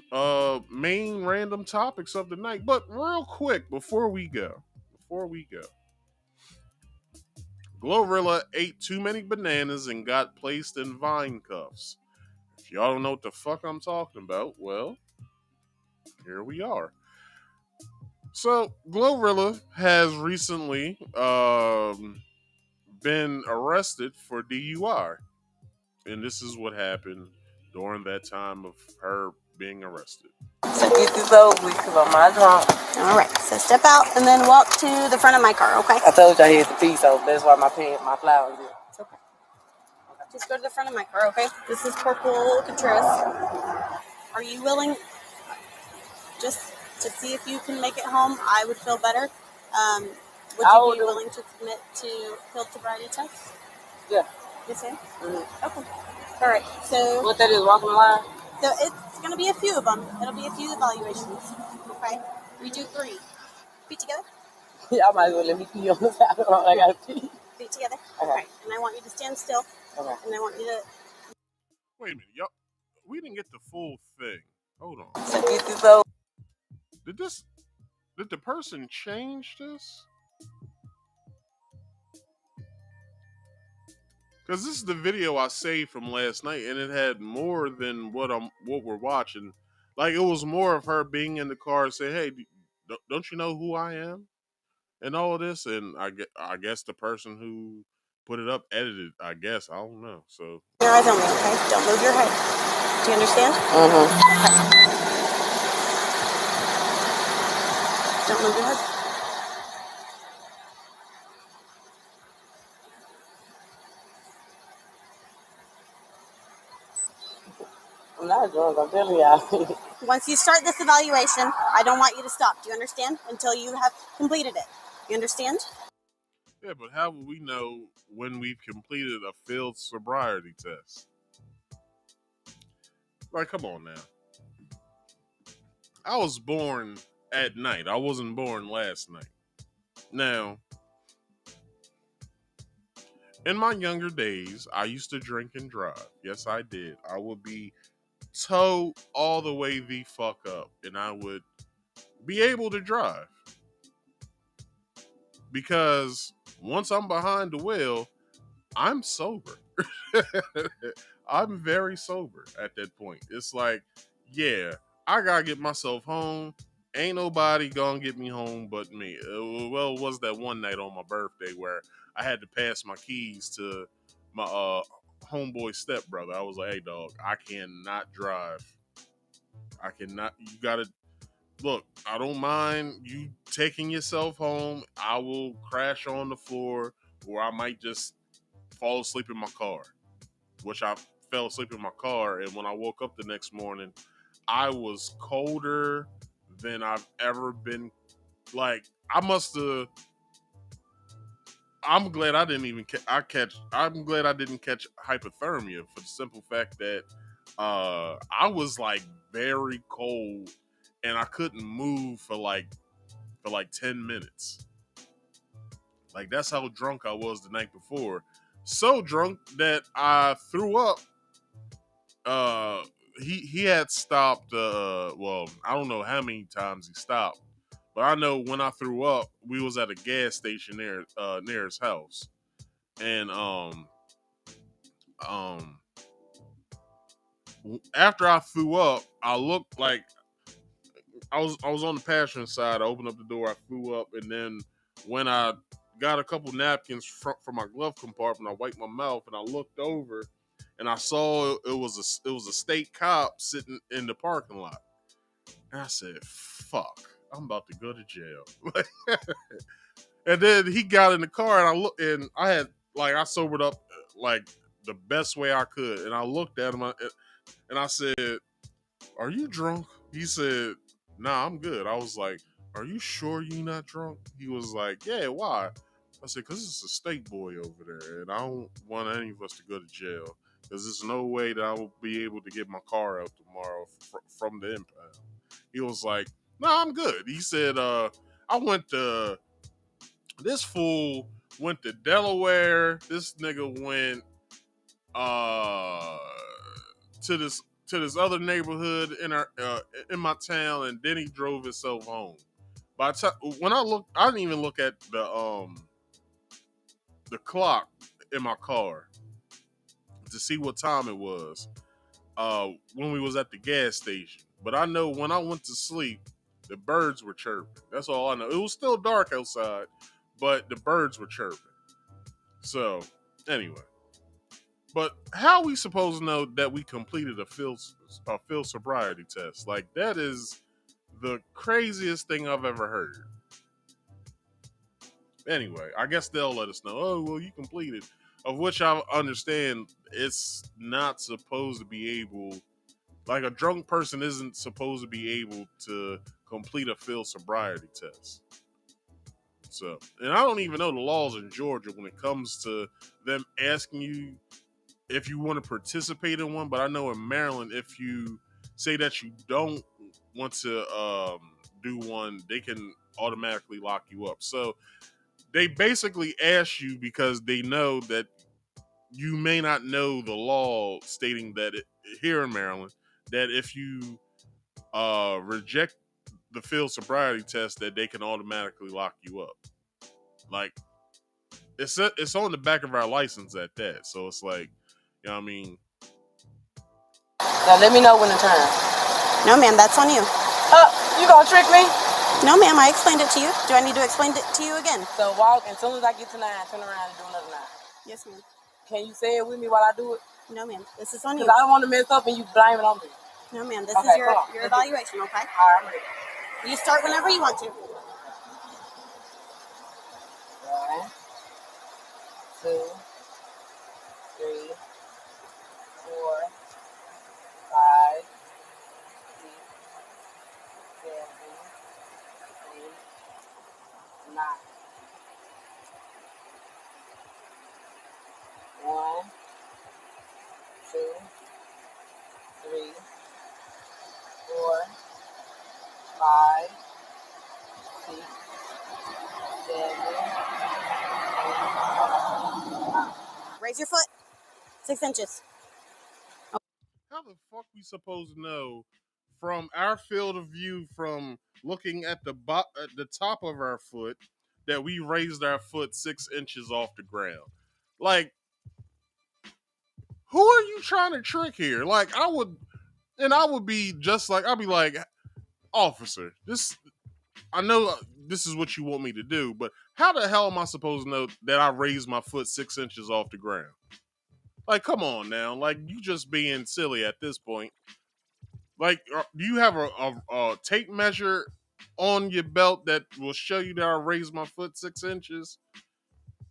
main random topics of the night. But real quick, before we go, Glorilla ate too many bananas and got placed in vine cuffs. If y'all don't know what the fuck I'm talking about, well, here we are. So, Glorilla has recently been arrested for DUI. And this is what happened during that time of her being arrested. So get this over with because I'm not drunk. All right, so step out and then walk to the front of my car, okay? I told you I had to pee, so that's why my flowers here. It's okay. Just go to the front of my car, okay? This is Corporal Contreras. Are you willing just to see if you can make it home? I would feel better. Would you be willing to submit to field sobriety test? Yeah. Yes, sir? Mm-hmm. Okay. All right, so... What that is, walking line? So it's going to be a few of them. It'll be a few evaluations. Okay? We do 3. Feet together? Yeah, I might as well let me pee on the side of the road. I got to pee. Feet together? Okay. And I want you to stand still. Okay. And I want you to... Wait a minute, y'all. We didn't get the full thing. Hold on. So get this over. Did the person change this? Because this is the video I saved from last night, and it had more than what we're watching. Like it was more of her being in the car and saying, "Hey, don't you know who I am?" and all of this. And I guess the person who put it up edited, I guess. I don't know. So Your eyes on me, okay? Don't move your head. Do you understand? Mm-hmm. Don't move your head. I'm not drunk, I'm telling you. Once you start this evaluation, I don't want you to stop. Do you understand? Until you have completed it. You understand? yeah, but how will we know when we've completed a field sobriety test? Like, come on now. I was born at night. I wasn't born last night. Now, in my younger days, I used to drink and drive. Yes, I did. I would be towed all the way the fuck up, and I would be able to drive. Because once I'm behind the wheel, I'm sober. I'm very sober at that point. It's like, yeah, I gotta get myself home. Ain't nobody gonna get me home but me. Well, it was that one night on my birthday where I had to pass my keys to my homeboy stepbrother. I was like, hey, dog, I cannot drive. I cannot. You gotta look. I don't mind you taking yourself home. I will crash on the floor, or I might just fall asleep in my car. Which I fell asleep in my car, and when I woke up the next morning, I was colder than I've ever been. Like, I must have. I'm glad I didn't even I'm glad I didn't catch hypothermia for the simple fact that I was like very cold and I couldn't move for like 10 minutes. Like, that's how drunk I was the night before. So drunk that I threw up. He had stopped. Well, I don't know how many times he stopped, but I know when I threw up, we was at a gas station near his house, and after I threw up, I looked like I was on the passenger side. I opened up the door, I threw up, and then when I got a couple napkins from my glove compartment, I wiped my mouth and I looked over. And I saw it was a state cop sitting in the parking lot. And I said, fuck, I'm about to go to jail. And then he got in the car and I looked, and I sobered up like the best way I could. And I looked at him and I said, are you drunk? He said, nah, I'm good. I was like, are you sure you're not drunk? He was like, yeah, why? I said, because it's a state boy over there and I don't want any of us to go to jail. Because there's no way that I will be able to get my car out tomorrow from the impound. He was like, no, I'm good. He said, this fool went to Delaware. This nigga went to this other neighborhood in my town, and then he drove himself home. But when I looked, I didn't even look at the clock in my car to see what time it was when we was at the gas station. But I know when I went to sleep, the birds were chirping. That's all I know. It was still dark outside, but the birds were chirping. So, anyway. But how are we supposed to know that we completed a field sobriety test? Like, that is the craziest thing I've ever heard. Anyway, I guess they'll let us know. Oh, well, you completed. Of which I understand it's not supposed to be able, like, a drunk person isn't supposed to be able to complete a field sobriety test. So, and I don't even know the laws in Georgia when it comes to them asking you if you want to participate in one. But I know in Maryland, if you say that you don't want to do one, they can automatically lock you up. So they basically ask you because they know that you may not know the law stating that here in Maryland, that if you reject the field sobriety test, that they can automatically lock you up. Like, it's on the back of our license at that. So it's like, you know what I mean? Now let me know when to turn. No, ma'am, that's on you. You gonna trick me? No, ma'am, I explained it to you. Do I need to explain it to you again? So walk, as soon as I get to 9, turn around and do another 9. Yes, ma'am. Can you say it with me while I do it? No, ma'am. This is on you. Because I don't want to mess up and you blame it on me. No, ma'am. This is your evaluation, okay? All right, I'm ready. You start whenever you want to. 1, 2, 3, 4, 5, 6, 7, 8, 9. 1, 2, 3, 4, 5, 6, 7, 8. Raise your foot 6 inches. How the fuck we supposed to know from our field of view, from looking at the top of our foot, that we raised our foot 6 inches off the ground? Like, who are you trying to trick here? Like, I would be just like, I'd be like, officer, I know this is what you want me to do, but how the hell am I supposed to know that I raised my foot 6 inches off the ground? Like, come on now. Like, you just being silly at this point. Like, do you have a tape measure on your belt that will show you that I raised my foot 6 inches?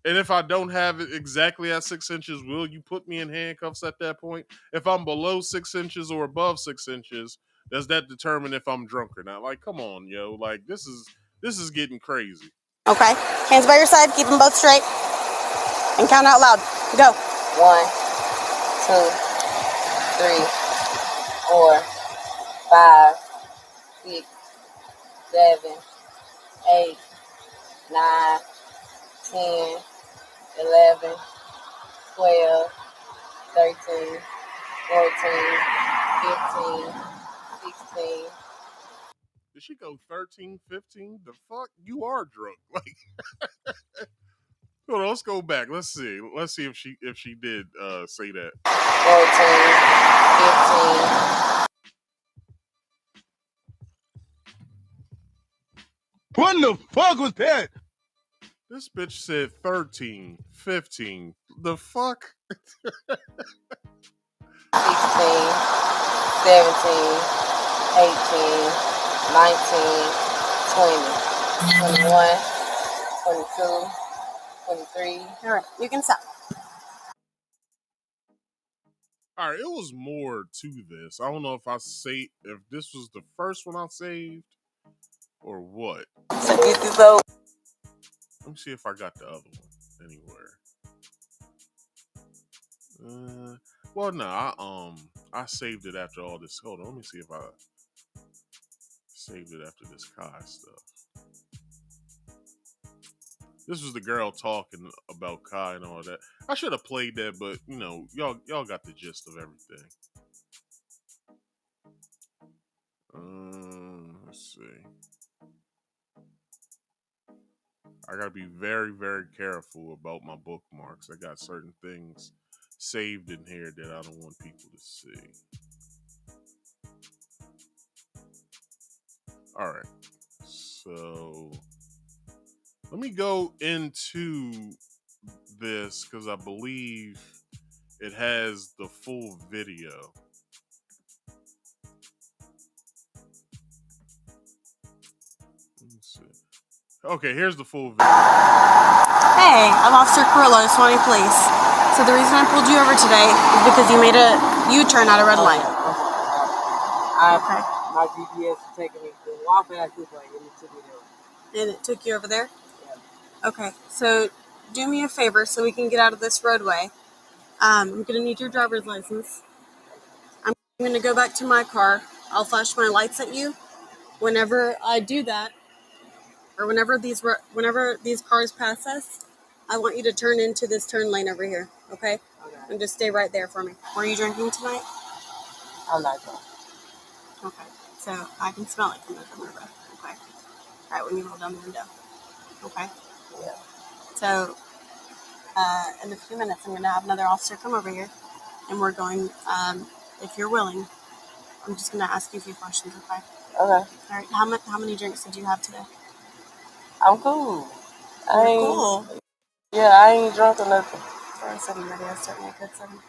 And if I don't have it exactly at 6 inches, will you put me in handcuffs at that point? If I'm below 6 inches or above 6 inches, does that determine if I'm drunk or not? Like, come on, yo. Like, this is getting crazy. Okay. Hands by your side. Keep them both straight. And count out loud. Go. 1, 2, 3, 4, 5, 6, 7, 8, 9, 10, 11, 12, 13, 14, 15, 16. Did she go 13, 15? The fuck? You are drunk. Like, hold on, let's go back. Let's see. Let's see if she did say that. 14, 15. What the fuck was that? This bitch said 13, 15. The fuck? 16, 17, 18, 19, 20, 21, 22, 23. All right, you can stop. All right, it was more to this. I don't know if if this was the first one I saved or what. So get this over. Let me see if I got the other one anywhere. Well, no, I saved it after all this. Hold on, let me see if I saved it after this Kai stuff. This was the girl talking about Kai and all that. I should have played that, but you know, y'all got the gist of everything. Let's see. I gotta be very, very careful about my bookmarks. I got certain things saved in here that I don't want people to see. All right, so let me go into this because I believe it has the full video. Let's see. Okay, here's the full video. Hey, I'm Officer Glorilla, Swanee Police. So the reason I pulled you over today is because you made a U-turn at a red light. Okay. My GPS is taking me to a walk back this way, and it took me there. And it took you over there? Yeah. Okay, so do me a favor so we can get out of this roadway. I'm going to need your driver's license. I'm going to go back to my car. I'll flash my lights at you. Whenever I do that, or whenever these cars pass us, I want you to turn into this turn lane over here, okay? And just stay right there for me. Were you drinking tonight? I'm not drunk. Okay, so I can smell it coming from your breath, okay? All right, when you roll down the window, okay? Yeah. So, in a few minutes, I'm going to have another officer come over here, and we're going, if you're willing, I'm just going to ask you a few questions, okay? Okay. All right, how many drinks did you have today? I'm cool. Cool. Yeah, I ain't drunk or nothing. For a 7 ready, that's certainly a good 7.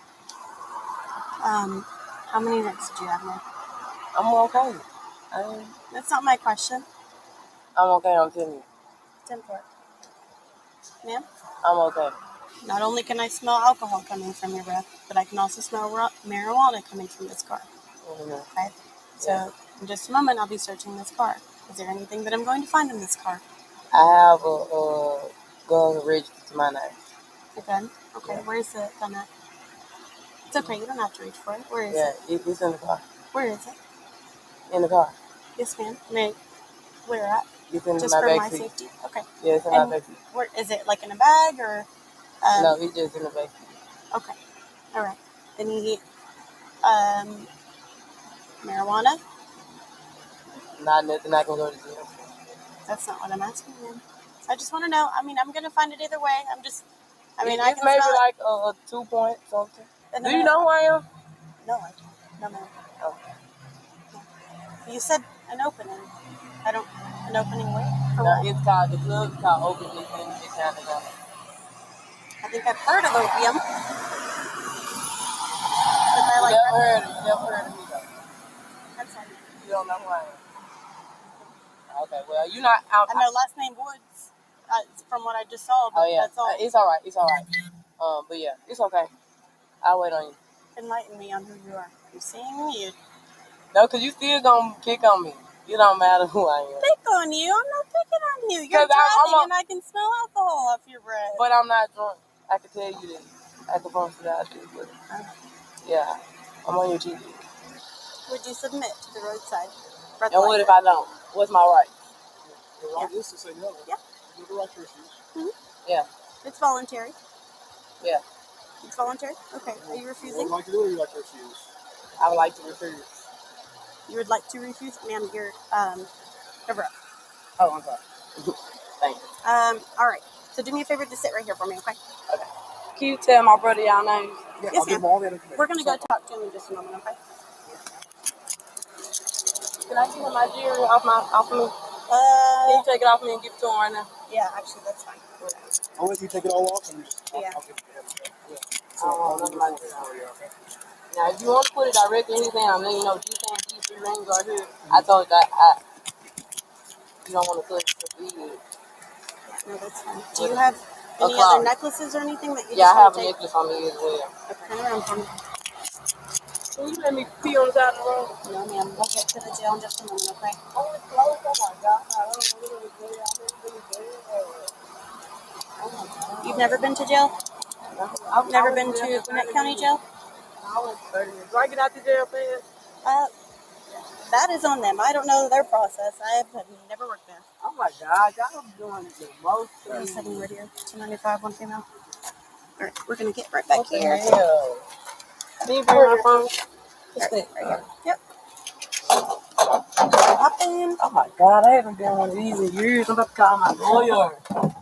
How many nicks did you have, ma'am? I'm okay. That's not my question. I'm okay, I'm telling you. 10-4. Ma'am? I'm okay. Not only can I smell alcohol coming from your breath, but I can also smell marijuana coming from this car. Mm-hmm. Okay? So, in just a moment, I'll be searching this car. Is there anything that I'm going to find in this car? I have a gun registered to my name. A gun? Okay, Yeah. where is the gun at? It's okay, you don't have to reach for it. Where is Yeah, it? it's in the car. Where is it? In the car. Yes, ma'am. Where at? It's in Just my for back my seat. safety? Okay. Yeah, it's in my back seat. Where, is it like in a bag or? No, it's just in the back seat. Okay. All right. Any marijuana? Not nothing I can go to jail for. That's not what I'm asking, man. I just want to know. I mean, I'm going to find it either way. I can it's smell maybe it. like a 2 point something. Do you know who I am? No, I don't. No, ma'am. Okay. No. You said an opening. An opening where? No, it's called, the club is called Open in the county. I think I've heard of opium. Never heard of me though. That's fine. You don't know who I am. Okay, well, you're not. I know last name Woods. From what I just saw, but that's all. It's all right. It's all right. But yeah, it's okay. I'll wait on you. Enlighten me on who you are. You seeing me? No, because you still gonna kick on me. It don't matter who I am. Pick on you? I'm not picking on you. You're driving and I can smell alcohol off your breath. But I'm not drunk. I can tell you this. I can promise you that I do. But yeah, I'm on your TV. Would you submit to the roadside? And what if I don't? What's my right? The right is to say no. Yeah. You have the right to refuse. Mm-hmm. Yeah. It's voluntary. Yeah. It's voluntary? Okay. Are you refusing? What would you like to do or you like to refuse? I would like to refuse. You would like to refuse? Ma'am, you're, cover up. Oh, I'm sorry. Thank you. All right. So do me a favor to sit right here for me, okay? Okay. Can you tell my brother y'all names? Yeah, yes, I'll give him all that information. We're going to go talk to him in just a moment, okay? Can I get him my jewelry off of me? Can you take it off me and give it to him right now? Yeah, actually, that's fine. I'll let you take it all off and just Yeah. I'll give it to him. Yeah. So I'll give my jewelry. Now, if you want to put it directly in his hand, I'm letting you know these 3 rings right here. I told you that you don't want to put it in. No, that's fine. Do you have any other necklaces or anything that you Yeah, just I have a take? necklace on me as well. Okay, turn around for me. Can you let me pee on the side of the road? No, ma'am. We'll get to the jail in just a moment, okay? Oh, it's close. Oh, my God. I don't know what it is. Oh, my God. You've never been to jail? I've never been to Gwinnett County Jail? I went 30 minutes. Do I get out the jail fast? That is on them. I don't know their process. I have never worked there. Oh, my God. Y'all doing the most. 7 radio, 295, 1 female. All right, we're going to get right back here. Hell? Can you bring my phone? Just wait right here. Yep. Hop in. Oh, my God. I haven't been one of these in years. I'm about to call my lawyer. Okay.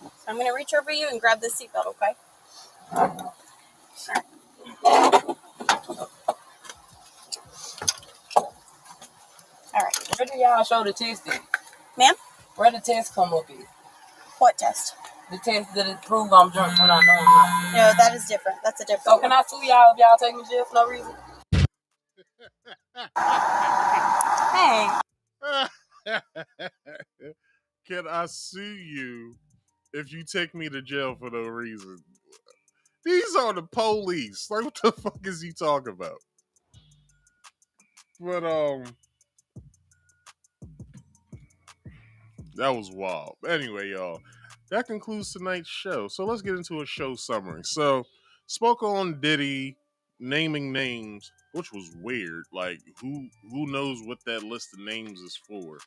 So I'm going to reach over you and grab this seatbelt, okay? All right. All right. Where do y'all show the test at? Ma'am? Where the test come up at? What test? The test that prove I'm drunk when I know I'm not. No, that is different. That's a different So can I sue y'all if y'all take me to jail for no reason? Hey. Can I sue you if you take me to jail for no reason? These are the police. Like, what the fuck is he talking about? But that was wild. Anyway, y'all, that concludes tonight's show. So let's get into a show summary. So, spoke on Diddy naming names, which was weird. Like, who knows what that list of names is for?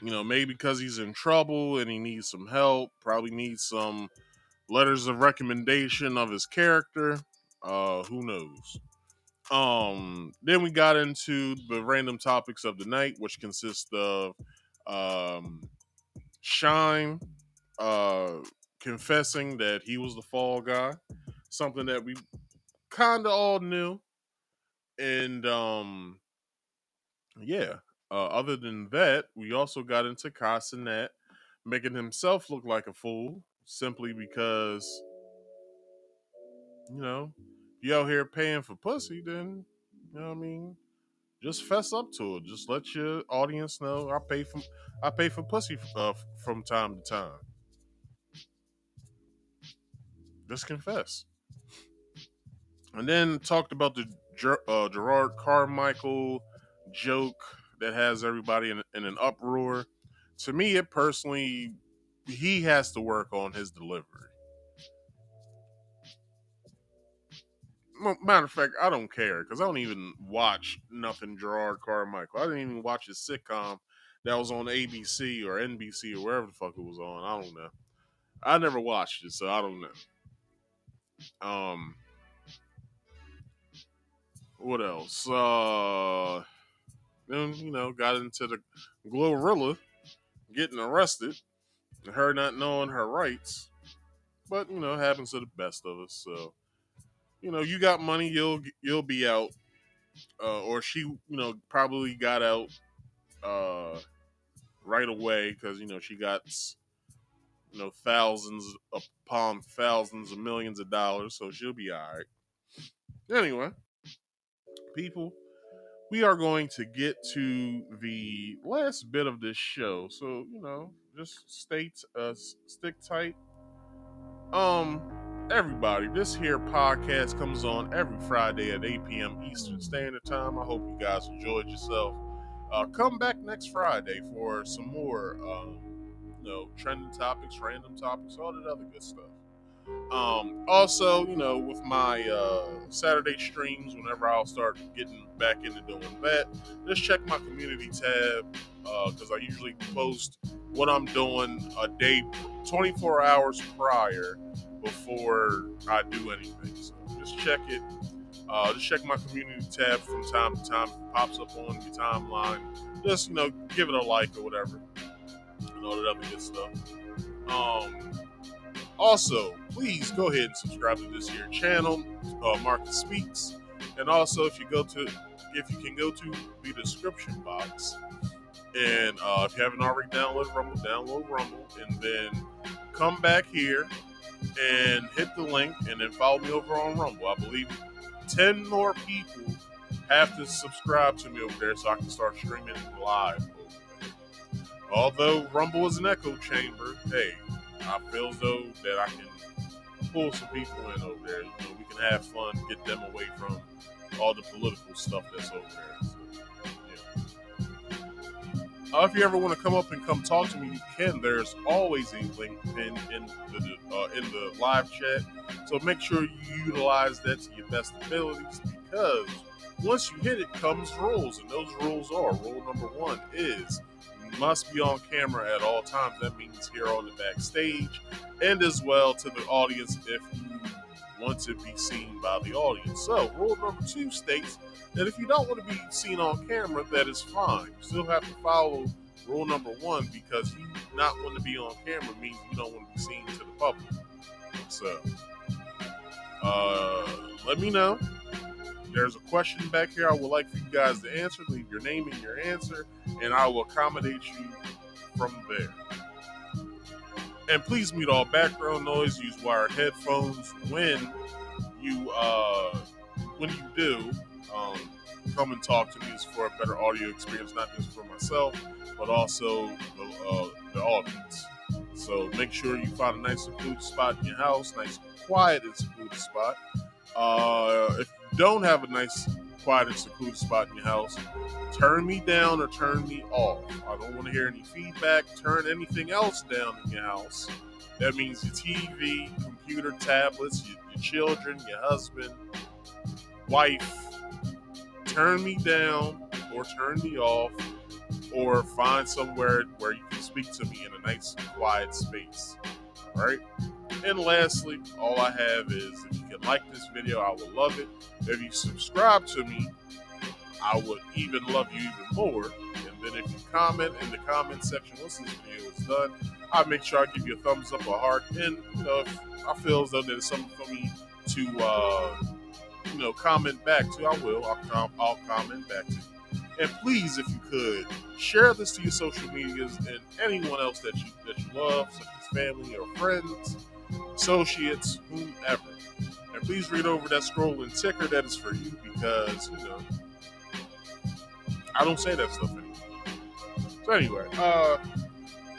Maybe because he's in trouble and he needs some help. Probably needs some letters of recommendation of his character. Who knows? Then we got into the random topics of the night, which consist of Shyne confessing that he was the fall guy, something that we kind of all knew, and other than that, we also got into Cenat making himself look like a fool simply because, you know, you out here paying for pussy, then, you know what I mean? Just fess up to it. Just let your audience know I pay for pussy from time to time. Just confess. And then talked about the Jerrod Carmichael joke that has everybody in an uproar. To me, it personally, he has to work on his delivery. Matter of fact, I don't care because I don't even watch nothing Jerrod Carmichael. I didn't even watch his sitcom that was on ABC or NBC or wherever the fuck it was on. I don't know. I never watched it, so I don't know. What else? Then got into the Glorilla getting arrested, and her not knowing her rights. But it happens to the best of us. So you got money, you'll be out, or she probably got out right away because she got thousands upon thousands of millions of dollars, so she'll be all right. Anyway, people, we are going to get to the last bit of this show, so just stick tight. Everybody, this here podcast comes on every Friday at 8 p.m. Eastern Standard Time. I hope you guys enjoyed yourself. Come back next Friday for some more trending topics, random topics, all that other good stuff. Also, with my Saturday streams, whenever I'll start getting back into doing that, just check my community tab because I usually post what I'm doing a day, 24 hours prior before I do anything. So just check it. Just check my community tab from time to time. If it pops up on your timeline, just give it a like or whatever, and all that other good stuff. Also, please go ahead and subscribe to this here channel, Market Speaks, and also if you can go to the description box, and if you haven't already downloaded Rumble, and then come back here and hit the link, and then follow me over on Rumble. I believe 10 more people have to subscribe to me over there so I can start streaming live over there. Although Rumble is an echo chamber, hey, I feel as though that I can pull some people in over there. We can have fun, get them away from all the political stuff that's over there. So, yeah. If you ever want to come up and come talk to me, you can. There's always a link pinned in the live chat. So make sure you utilize that to your best abilities, because once you hit it comes rules, and those rules are: rule number 1 is must be on camera at all times. That means here on the backstage, and as well to the audience if you want to be seen by the audience. So rule number 2 states that if you don't want to be seen on camera, that is fine. You still have to follow rule number 1, because you not want to be on camera means you don't want to be seen to the public. So let me know. There's a question back here I would like for you guys to answer. Leave your name and your answer, and I will accommodate you from there. And please mute all background noise. Use wired headphones when you do. Come and talk to me. It's for a better audio experience, not just for myself, but also the audience. So make sure you find a nice secluded spot in your house, nice quiet and secluded spot. If you don't have a nice quiet and secluded spot in your house, turn me down or turn me off. I don't want to hear any feedback. Turn anything else down in your house. That means your TV, computer, tablets, your children, your husband, wife. Turn me down or turn me off, or find somewhere where you can speak to me in a nice quiet space. All right? And lastly, all I have is, if you can like this video, I would love it. If you subscribe to me, I would even love you even more. And then if you comment in the comment section once this video is done, I'll make sure I give you a thumbs up or heart. And if I feel as though there's something for me to comment back to, I will. I'll comment back to you. And please, if you could, share this to your social medias and anyone else that you love, such as family or friends, associates, whomever. And please read over that scrolling ticker that is for you because, I don't say that stuff anymore. So anyway,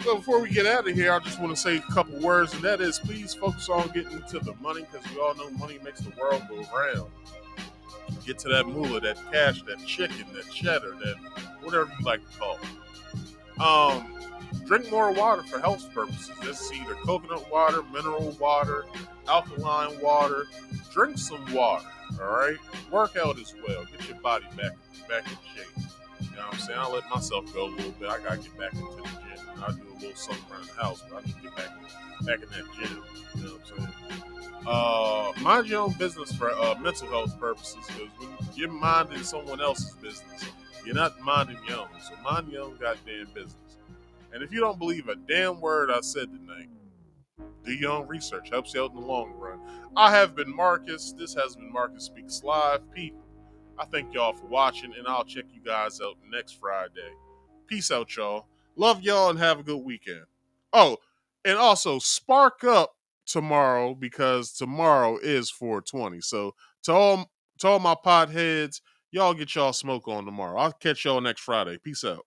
so before we get out of here, I just want to say a couple words, and that is please focus on getting to the money because we all know money makes the world go round. Get to that moolah, that cash, that chicken, that cheddar, that whatever you like to call it. Drink more water for health purposes. This is either coconut water, mineral water, alkaline water. Drink some water, all right? Work out as well. Get your body back in shape. You know what I'm saying? I let myself go a little bit. I got to get back into the gym. I do a little something around the house, but I need to get back in that gym. You know what I'm saying? Mind your own business for mental health purposes because when you're minding someone else's business, you're not minding your own. So mind your own goddamn business. And if you don't believe a damn word I said tonight, do your own research. Helps you out in the long run. I have been Marcus. This has been Marcus Speaks Live. People, I thank y'all for watching, and I'll check you guys out next Friday. Peace out, y'all. Love y'all, and have a good weekend. Oh, and also, spark up tomorrow, because tomorrow is 420. So, to all my potheads, y'all get y'all smoke on tomorrow. I'll catch y'all next Friday. Peace out.